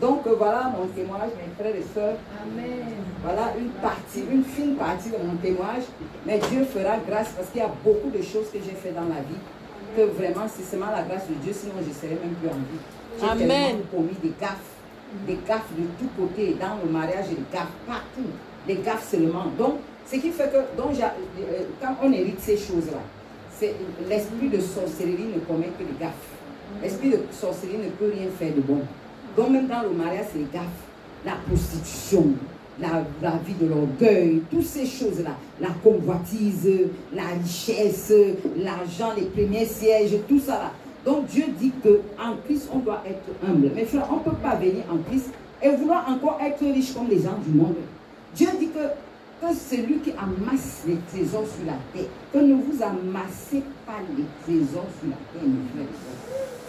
S3: Donc voilà mon témoignage, mes frères et sœurs. Amen. Voilà une partie, une fine partie de mon témoignage. Mais Dieu fera grâce parce qu'il y a beaucoup de choses que j'ai fait dans la vie. Que vraiment, c'est seulement la grâce de Dieu, sinon je ne serais même plus en vie. J'ai tellement commis des gaffes de tous côtés, dans le mariage, des gaffes partout, des gaffes seulement. Donc, ce qui fait que, quand on hérite ces choses-là, l'esprit de sorcellerie ne commet que des gaffes. L'esprit de sorcellerie ne peut rien faire de bon. Donc, même dans le mariage, c'est les gaffes, la prostitution, la vie de l'orgueil, toutes ces choses-là, la convoitise, la richesse, l'argent, les premiers sièges, tout ça là. Donc Dieu dit qu'en Christ, on doit être humble. Mais frère, on ne peut pas venir en Christ et vouloir encore être riche comme les gens du monde. Dieu dit que celui qui amasse les trésors sur la terre, que ne vous amassez pas les trésors sur la terre, mes frères.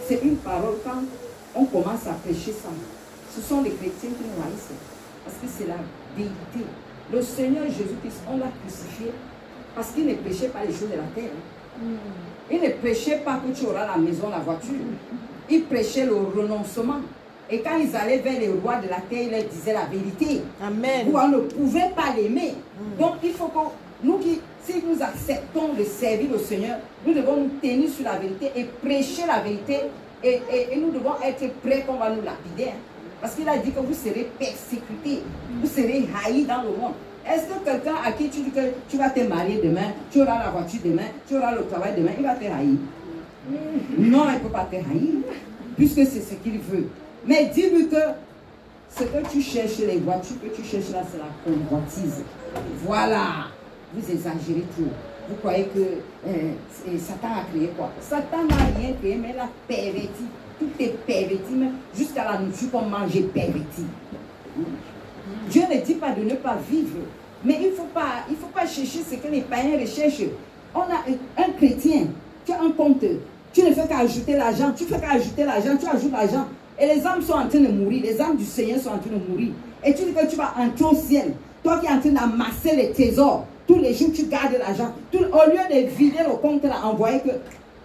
S3: C'est une parole quand on commence à prêcher ça. Ce sont les chrétiens qui nous haïssent. Parce que c'est la vérité. Le Seigneur Jésus-Christ, on l'a crucifié parce qu'il ne prêchait pas les choses de la terre. Il ne prêchait pas que tu auras la maison, la voiture. Il prêchait le renoncement. Et quand ils allaient vers les rois de la terre, il leur disait la vérité. Amen. Vous, on ne pouvait pas l'aimer. Donc il faut que nous, si nous acceptons de servir le Seigneur, nous devons nous tenir sur la vérité et prêcher la vérité Et nous devons être prêts qu'on va nous lapider. Hein. Parce qu'il a dit que vous serez persécutés, vous serez haïs dans le monde. Est-ce que quelqu'un à qui tu dis que tu vas te marier demain, tu auras la voiture demain, tu auras le travail demain, il va te haïr? Non, il ne peut pas te haïr, puisque c'est ce qu'il veut. Mais dis-lui que ce que tu cherches, les voitures que tu cherches là, c'est la convoitise. Voilà, vous exagérez trop. Vous croyez que Satan a créé quoi? Satan n'a rien créé, mais il a perverti. Tout est perverti, même jusqu'à la nourriture qu'on mange est perverti. Dieu ne dit pas de ne pas vivre, mais il ne faut pas chercher ce que les païens recherchent. On a un chrétien, tu as un compte, tu ne fais qu'ajouter l'argent, tu ajoutes l'argent, et les âmes sont en train de mourir, les âmes du Seigneur sont en train de mourir. Et tu dis que tu vas entrer au ciel, toi qui es en train d'amasser les trésors, tous les jours tu gardes l'argent, au lieu de vider le compte, là, envoyer que,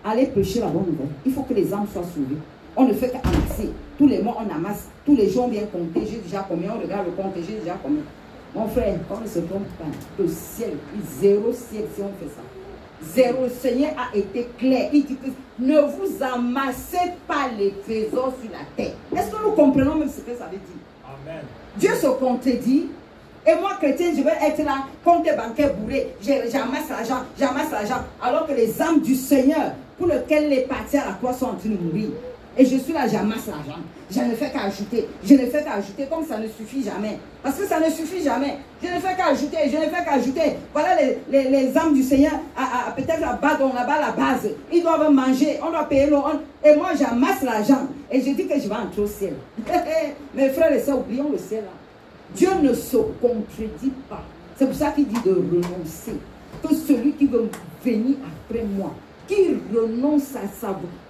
S3: allez prêcher la bonne nouvelle. Il faut que les âmes soient sauvées. On ne fait qu'amasser. Tous les mois, on amasse. Tous les jours, on vient compter. J'ai déjà combien? On regarde le compte. J'ai déjà combien? Mon frère, on ne se trompe pas. Le ciel, zéro ciel si on fait ça. Zéro. Le Seigneur a été clair. Il dit que ne vous amassez pas les trésors sur la terre. Est-ce que nous comprenons même ce que ça veut dire? Amen. Dieu se contredit. Et moi, chrétien, je vais être là, compte bancaire bourré. J'amasse l'argent. Alors que les âmes du Seigneur, pour lesquelles les partis à la croix sont en train de mourir. Et je suis là, j'amasse l'argent. Je ne fais qu'ajouter. Comme ça ne suffit jamais. Parce que ça ne suffit jamais. Je ne fais qu'ajouter. Voilà les âmes du Seigneur, peut-être là-bas, là-bas, la base. Ils doivent manger, on doit payer l'eau. Et moi, j'amasse l'argent. Et je dis que je vais entrer au ciel. Mes frères et sœurs, oublions le ciel là. Dieu ne se contredit pas. C'est pour ça qu'il dit de renoncer. Que celui qui veut venir après moi, qui renonce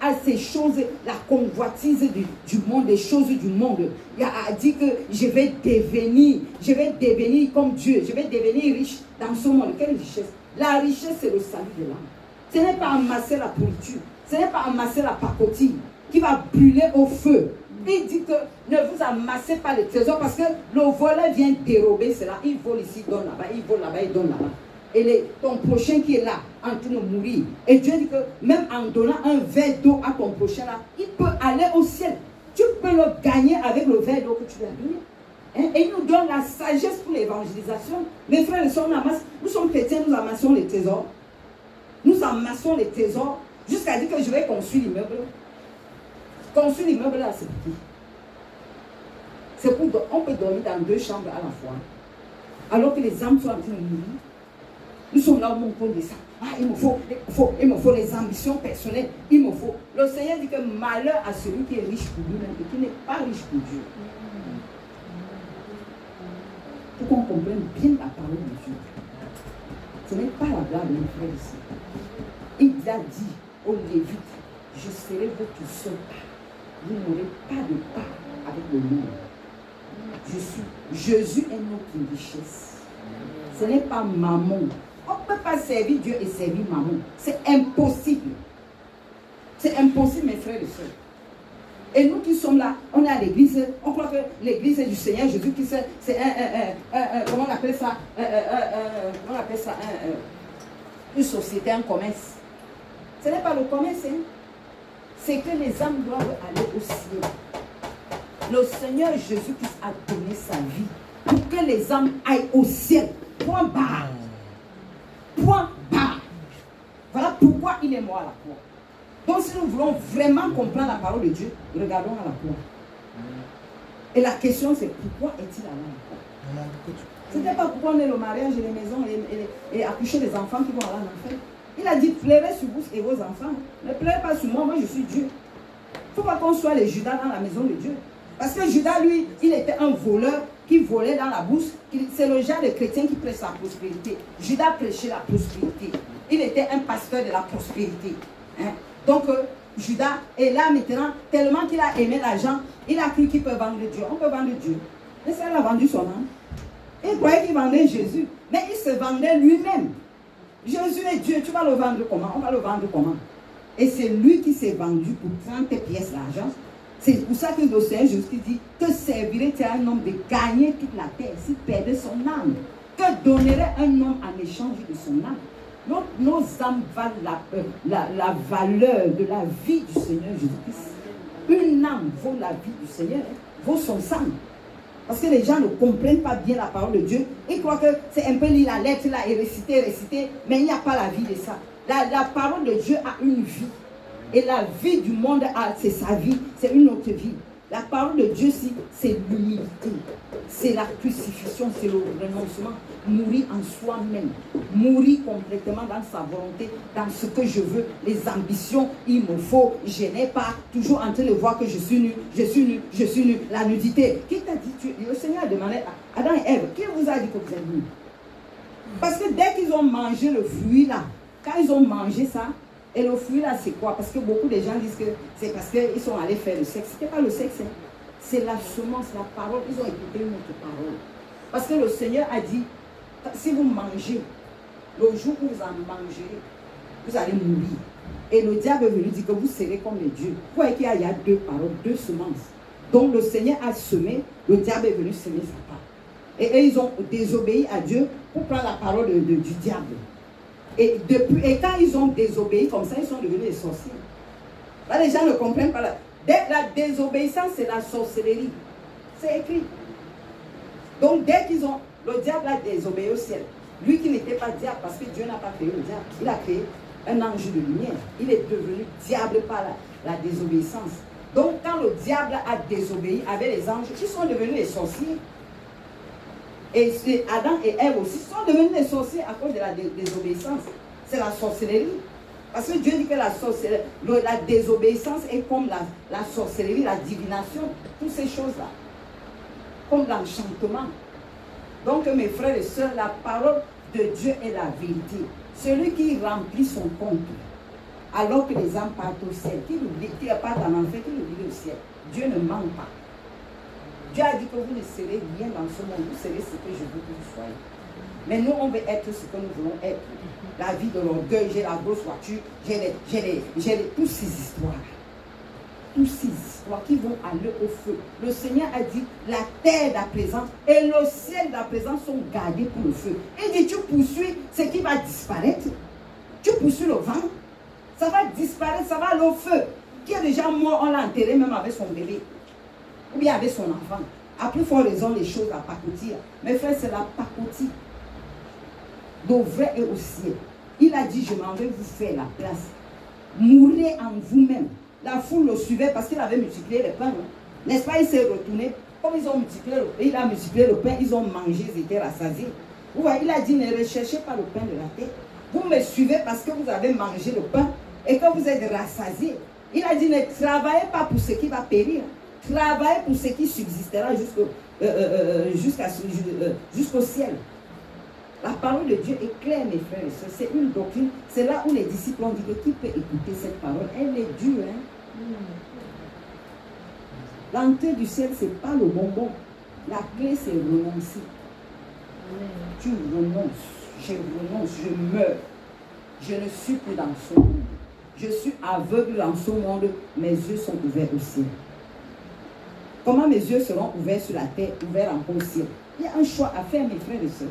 S3: à ces choses, la convoitise du monde, les choses du monde. Il a dit que je vais devenir comme Dieu, je vais devenir riche dans ce monde. Quelle richesse? La richesse, c'est le salut de l'âme. Ce n'est pas amasser la pourriture, ce n'est pas amasser la pacotille qui va brûler au feu. Il dit que ne vous amassez pas les trésors parce que le voleur vient dérober cela. Il vole ici, il donne là-bas, il vole là-bas, il donne là-bas. Et ton prochain qui est là, en train de mourir. Et Dieu dit que même en donnant un verre d'eau à ton prochain là, il peut aller au ciel. Tu peux le gagner avec le verre d'eau que tu lui as donné. Hein? Et il nous donne la sagesse pour l'évangélisation. Mes frères et sœurs, nous sommes chrétiens, nous amassons les trésors. Nous amassons les trésors jusqu'à dire que je vais construire l'immeuble. Construire l'immeuble là, c'est petit. C'est pour on peut dormir dans 2 chambres à la fois. Alors que les âmes sont en train de mourir. Nous sommes là au monde pour dire ça. Ah, il me faut les ambitions personnelles. Il me faut. Le Seigneur dit que malheur à celui qui est riche pour lui-même et qui n'est pas riche pour Dieu. Pour qu'on comprenne bien la parole de Dieu. Ce n'est pas la blague, mon frère ici. Il a dit aux Lévites, je serai votre seul part. Vous n'aurez pas de part avec le monde. Jésus est notre richesse. Ce n'est pas maman. On ne peut pas servir Dieu et servir maman. C'est impossible. C'est impossible, mes frères et sœurs. Et nous qui sommes là, on est à l'église, on croit que l'église du Seigneur Jésus, c'est comment on appelle ça? Comment on appelle ça? Une société, un commerce. Ce n'est pas le commerce, hein. C'est que les âmes doivent aller au ciel. Le Seigneur Jésus-Christ a donné sa vie pour que les âmes aillent au ciel. Point barre. Point barre. Voilà pourquoi il est mort à la croix. Donc si nous voulons vraiment comprendre la parole de Dieu, regardons à la croix. Et la question c'est pourquoi est-il allé à la croix? Ce n'était pas pourquoi on est le mariage et les maisons et accoucher des enfants qui vont aller en enfer. Il a dit pleurez sur vous et vos enfants. Ne pleurez pas sur moi, moi je suis Dieu. Il ne faut pas qu'on soit les Judas dans la maison de Dieu. Parce que Judas, lui, il était un voleur qui volait dans la bourse. C'est le genre de chrétien qui prêche la prospérité. Judas prêchait la prospérité. Il était un pasteur de la prospérité. Hein? Donc, Judas est là maintenant, tellement qu'il a aimé l'argent, il a cru qu'il peut vendre Dieu. On peut vendre Dieu. Mais ça, il a vendu son âme. Il croyait qu'il vendait Jésus. Mais il se vendait lui-même. Jésus est Dieu, tu vas le vendre comment? On va le vendre comment? Et c'est lui qui s'est vendu pour 30 pièces d'argent. C'est pour ça que le Seigneur Jésus dit, que servirait-il à un homme de gagner toute la terre s'il perdait son âme? Que donnerait un homme en échange de son âme? Nos âmes valent la valeur de la vie du Seigneur Jésus-Christ. Une âme vaut la vie du Seigneur, hein, vaut son sang. Parce que les gens ne comprennent pas bien la parole de Dieu. Ils croient que c'est un peu lire la lettre là et réciter, mais il n'y a pas la vie de ça. La parole de Dieu a une vie. Et la vie du monde, c'est sa vie, c'est une autre vie. La parole de Dieu, c'est l'humilité, c'est la crucifixion, c'est le renoncement. Mourir en soi-même, mourir complètement dans sa volonté, dans ce que je veux, les ambitions, il me faut, je n'ai pas, toujours en train de voir que je suis nu, je suis nu, je suis nu, la nudité. Qui t'a dit, le Seigneur a demandé à Adam et Ève, qui vous a dit que vous êtes nus? Parce que dès qu'ils ont mangé le fruit là, quand ils ont mangé ça, et le fruit là c'est quoi? Parce que beaucoup de gens disent que c'est parce qu'ils sont allés faire le sexe. C'était pas le sexe, hein. C'est la semence, la parole. Ils ont écouté notre parole. Parce que le Seigneur a dit, si vous mangez, le jour où vous en mangerez, vous allez mourir. Et le diable est venu dire que vous serez comme les dieux. Vous voyez qu'il y a deux paroles, deux semences. Donc le Seigneur a semé, le diable est venu semer sa part. Et ils ont désobéi à Dieu pour prendre la parole du diable. Et quand ils ont désobéi comme ça, ils sont devenus des sorciers. Là, les gens ne comprennent pas. La désobéissance, c'est la sorcellerie. C'est écrit. Donc, dès qu'ils ont... Le diable a désobéi au ciel. Lui qui n'était pas diable, parce que Dieu n'a pas créé le diable. Il a créé un ange de lumière. Il est devenu diable par la désobéissance. Donc, quand le diable a désobéi avec les anges, ils sont devenus des sorciers. Et Adam et Ève aussi sont devenus des sorciers à cause de la désobéissance. C'est la sorcellerie. Parce que Dieu dit que la désobéissance est comme la sorcellerie, la divination, toutes ces choses-là. Comme l'enchantement. Donc mes frères et sœurs, la parole de Dieu est la vérité. Celui qui remplit son compte, alors que les âmes partent au ciel, qui partent en enfer, qui oublie au ciel. Dieu ne ment pas. Dieu a dit que vous ne serez rien dans ce monde, vous serez ce que je veux que vous soyez. Mais nous, on veut être ce que nous voulons être. La vie de l'orgueil, j'ai la grosse voiture, j'ai toutes ces histoires. Toutes ces histoires qui vont aller au feu. Le Seigneur a dit, la terre d'à présent et le ciel d'à présent sont gardés pour le feu. Il dit, tu poursuis ce qui va disparaître. Tu poursuis le vent. Ça va disparaître, ça va aller au feu. Qui est déjà mort, on l'a enterré même avec son bébé. Ou bien avec son enfant. À plus forte raison, les choses à pacotir. Mes frères, c'est la pacotille. D'au vrai et au ciel. Il a dit, je m'en vais vous faire la place. Mourrez en vous-même. La foule le suivait parce qu'il avait multiplié les pains. N'est-ce pas? Il s'est retourné. Comme ils ont multiplié le pain, il a multiplié le pain, ils ont mangé, ils étaient rassasiés. Vous voyez, il a dit, ne recherchez pas le pain de la terre. Vous me suivez parce que vous avez mangé le pain et que vous êtes rassasiés. Il a dit, ne travaillez pas pour ce qui va périr. Travaillez pour ce qui subsistera jusqu'au ciel. La parole de Dieu est claire, mes frères et sœurs. C'est une doctrine. C'est là où les disciples ont dit que qui peut écouter cette parole? Elle est dure. Hein? L'entrée du ciel, ce n'est pas le bonbon. La clé, c'est renoncer. Tu renonces. Je renonce. Je meurs. Je ne suis plus dans ce monde. Je suis aveugle dans ce monde. Mes yeux sont ouverts au ciel. Comment mes yeux seront ouverts sur la terre, ouverts encore au ciel? Il y a un choix à faire, mes frères et sœurs.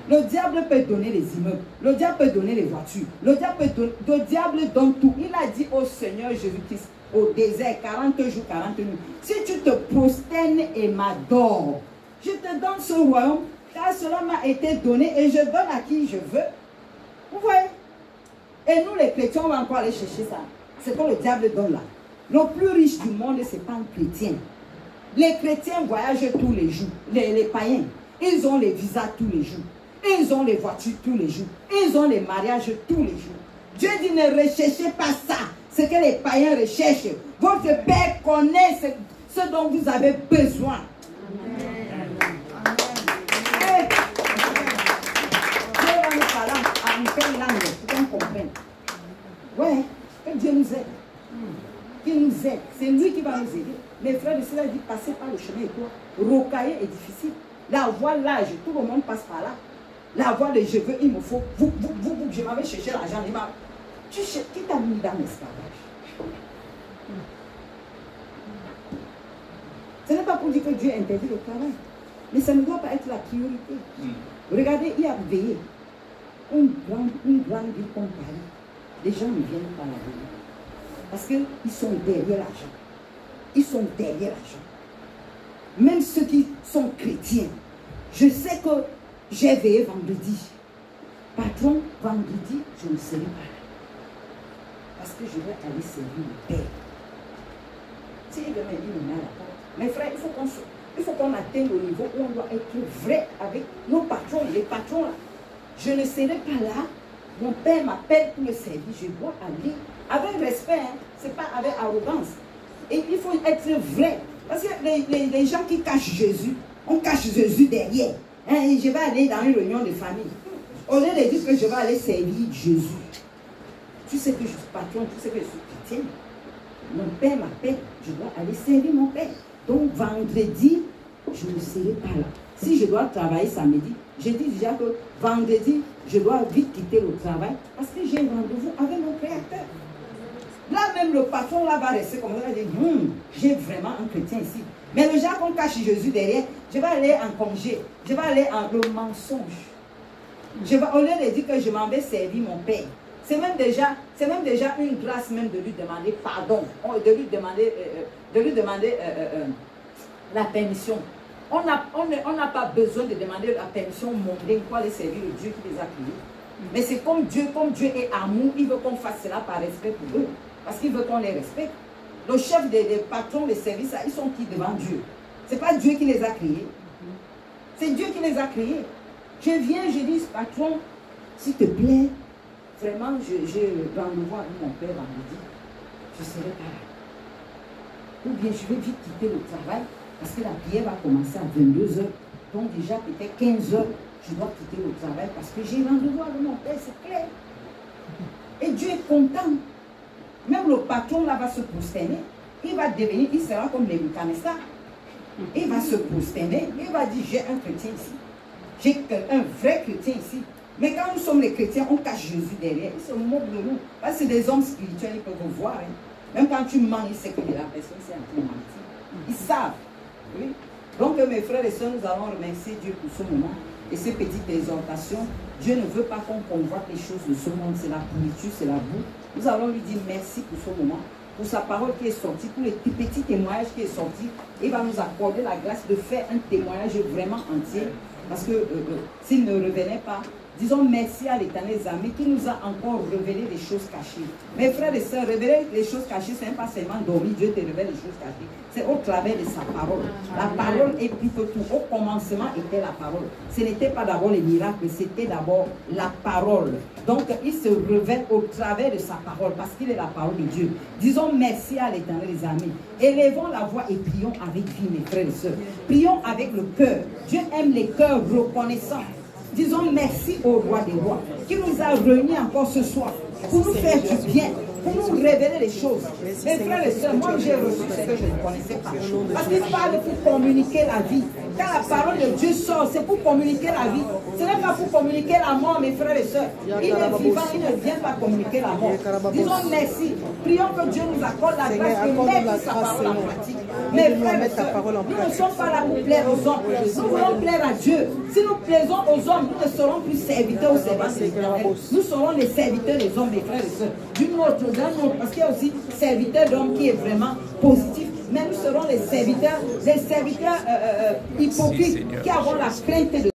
S3: Le diable peut donner les immeubles. Le diable peut donner les voitures. Le diable donne tout. Il a dit au Seigneur Jésus-Christ, au désert, 40 jours, 40 nuits, si tu te prosternes et m'adores, je te donne ce royaume, car cela m'a été donné et je donne à qui je veux. Vous voyez? Et nous, les chrétiens, on va encore aller chercher ça. C'est que le diable donne là. Le plus riche du monde, ce n'est pas un chrétien. Les chrétiens voyagent tous les jours. Les païens, ils ont les visas tous les jours. Ils ont les voitures tous les jours. Ils ont les mariages tous les jours. Dieu dit, ne recherchez pas ça. Ce que les païens recherchent. Votre Père connaît ce dont vous avez besoin. Amen. Dieu va nous parler en quelle langue pour qu'on comprenne. Ouais, que Dieu nous aide. Qu'il nous aide. C'est lui qui va nous aider. Mes frères et sœurs, il dit, passez par le chemin étroit. Rocailler est difficile. La voie large, tout le monde passe par là. La voie de je veux, il me faut. Je m'avais cherché l'argent. Qui t'a mis dans l'esclavage? Ce n'est pas pour dire que Dieu interdit le travail. Mais ça ne doit pas être la priorité. Regardez, il y a veillé. Une grande ville comme Paris. Les gens ne viennent pas la veiller. Parce qu'ils sont derrière l'argent. Ils sont derrière l'argent. Même ceux qui sont chrétiens. Je sais que j'ai veillé vendredi. Patron, vendredi, je ne serai pas là. Parce que je vais aller servir le Père. Si demain il me met à la porte, mes frères, il faut qu'on atteigne le niveau où on doit être vrai avec nos patrons, les patrons là. Je ne serai pas là. Mon père m'appelle pour le servir. Je dois aller avec respect, hein. Ce n'est pas avec arrogance. Et il faut être vrai. Parce que les gens qui cachent Jésus, on cache Jésus derrière. Hein, et je vais aller dans une réunion de famille. Au lieu de dire que je vais aller servir Jésus. Tu sais que je suis patron, tu sais que je suis chrétien. Mon père m'appelle, je dois aller servir mon père. Donc vendredi, je ne serai pas là. Si je dois travailler samedi, je dis déjà que vendredi, je dois vite quitter le travail parce que j'ai un rendez-vous avec mon Créateur. Là même le patron là va rester comme ça, il va dire, j'ai vraiment un chrétien ici. Mais le genre qu'on cache Jésus derrière, je vais aller en congé, je vais aller en le mensonge. Au lieu de dire que je m'en vais servir mon père, c'est même déjà une grâce même de lui demander pardon, de lui demander la permission. On n'a pas besoin de demander la permission mondaine pour aller servir le Dieu qui les a créés. Mais c'est comme Dieu est amour, il veut qu'on fasse cela par respect pour eux. Parce qu'il veut qu'on les respecte. Le chef des patrons des services, ils sont qui devant Dieu? Ce n'est pas Dieu qui les a créés. C'est Dieu qui les a créés. Je viens, je dis, patron, s'il te plaît, vraiment, j'ai rendez-vous avec mon père vendredi. Je ne serai pas là. Ou bien je vais vite quitter le travail parce que la prière va commencer à 22 h. Donc déjà peut-être 15 h, je dois quitter le travail parce que j'ai rendez-vous avec mon père, c'est clair. Et Dieu est content. Même le patron là va se prosterner. Il va devenir, il sera comme les Nebuchadnezzar. Il va se prosterner. Il va dire, j'ai un chrétien ici. J'ai un vrai chrétien ici. Mais quand nous sommes les chrétiens, on cache Jésus derrière. Ils se moquent de nous. Parce que c'est des hommes spirituels, ils peuvent vous voir. Hein. Même quand tu mens, ils savent que la personne c'est un peu mentir. Ils savent. Oui. Donc mes frères et sœurs, nous allons remercier Dieu pour ce moment. Et ces petites exhortations, Dieu ne veut pas qu'on convoite les choses de ce monde. C'est la pourriture, c'est la boue. Nous allons lui dire merci pour ce moment, pour sa parole qui est sortie, pour les petits témoignages qui est sorti. Il va nous accorder la grâce de faire un témoignage vraiment entier. Parce que s'il ne revenait pas, disons merci à l'Éternel des armées qui nous a encore révélé des choses cachées. Mes frères et sœurs, révéler les choses cachées, ce n'est pas seulement dormir, Dieu te révèle les choses cachées. C'est au travers de sa parole. La parole est plus que tout. Au commencement était la parole. Ce n'était pas d'abord les miracles, c'était d'abord la parole. Donc il se révèle au travers de sa parole parce qu'il est la parole de Dieu. Disons merci à l'Éternel des armées. Élevons la voix et prions avec vie, mes frères et sœurs. Prions avec le cœur. Dieu aime les cœurs reconnaissants. Disons merci au roi des rois qui nous a réunis encore ce soir pour nous faire du bien, pour nous révéler les choses. Mes frères et sœurs, moi j'ai reçu ce que je ne connaissais pas. Parce qu'il parle pour communiquer la vie. Quand la parole de Dieu sort, c'est pour communiquer la vie. Ce n'est pas pour communiquer la mort, mes frères et sœurs. Il est vivant, il ne vient pas communiquer la mort. Disons merci. Prions que Dieu nous accorde la grâce de mettre sa parole en pratique. Mes frères et sœurs, nous ne sommes pas là pour plaire aux hommes. Nous voulons plaire à Dieu. Si nous plaisons aux hommes, nous ne serons plus serviteurs au service de l'Éternel. Nous serons les serviteurs des hommes, mes frères et sœurs. D'une autre, d'un autre, parce qu'il y a aussi serviteur d'homme qui est vraiment positif. Mais nous serons les serviteurs hypocrites qui avons la crainte de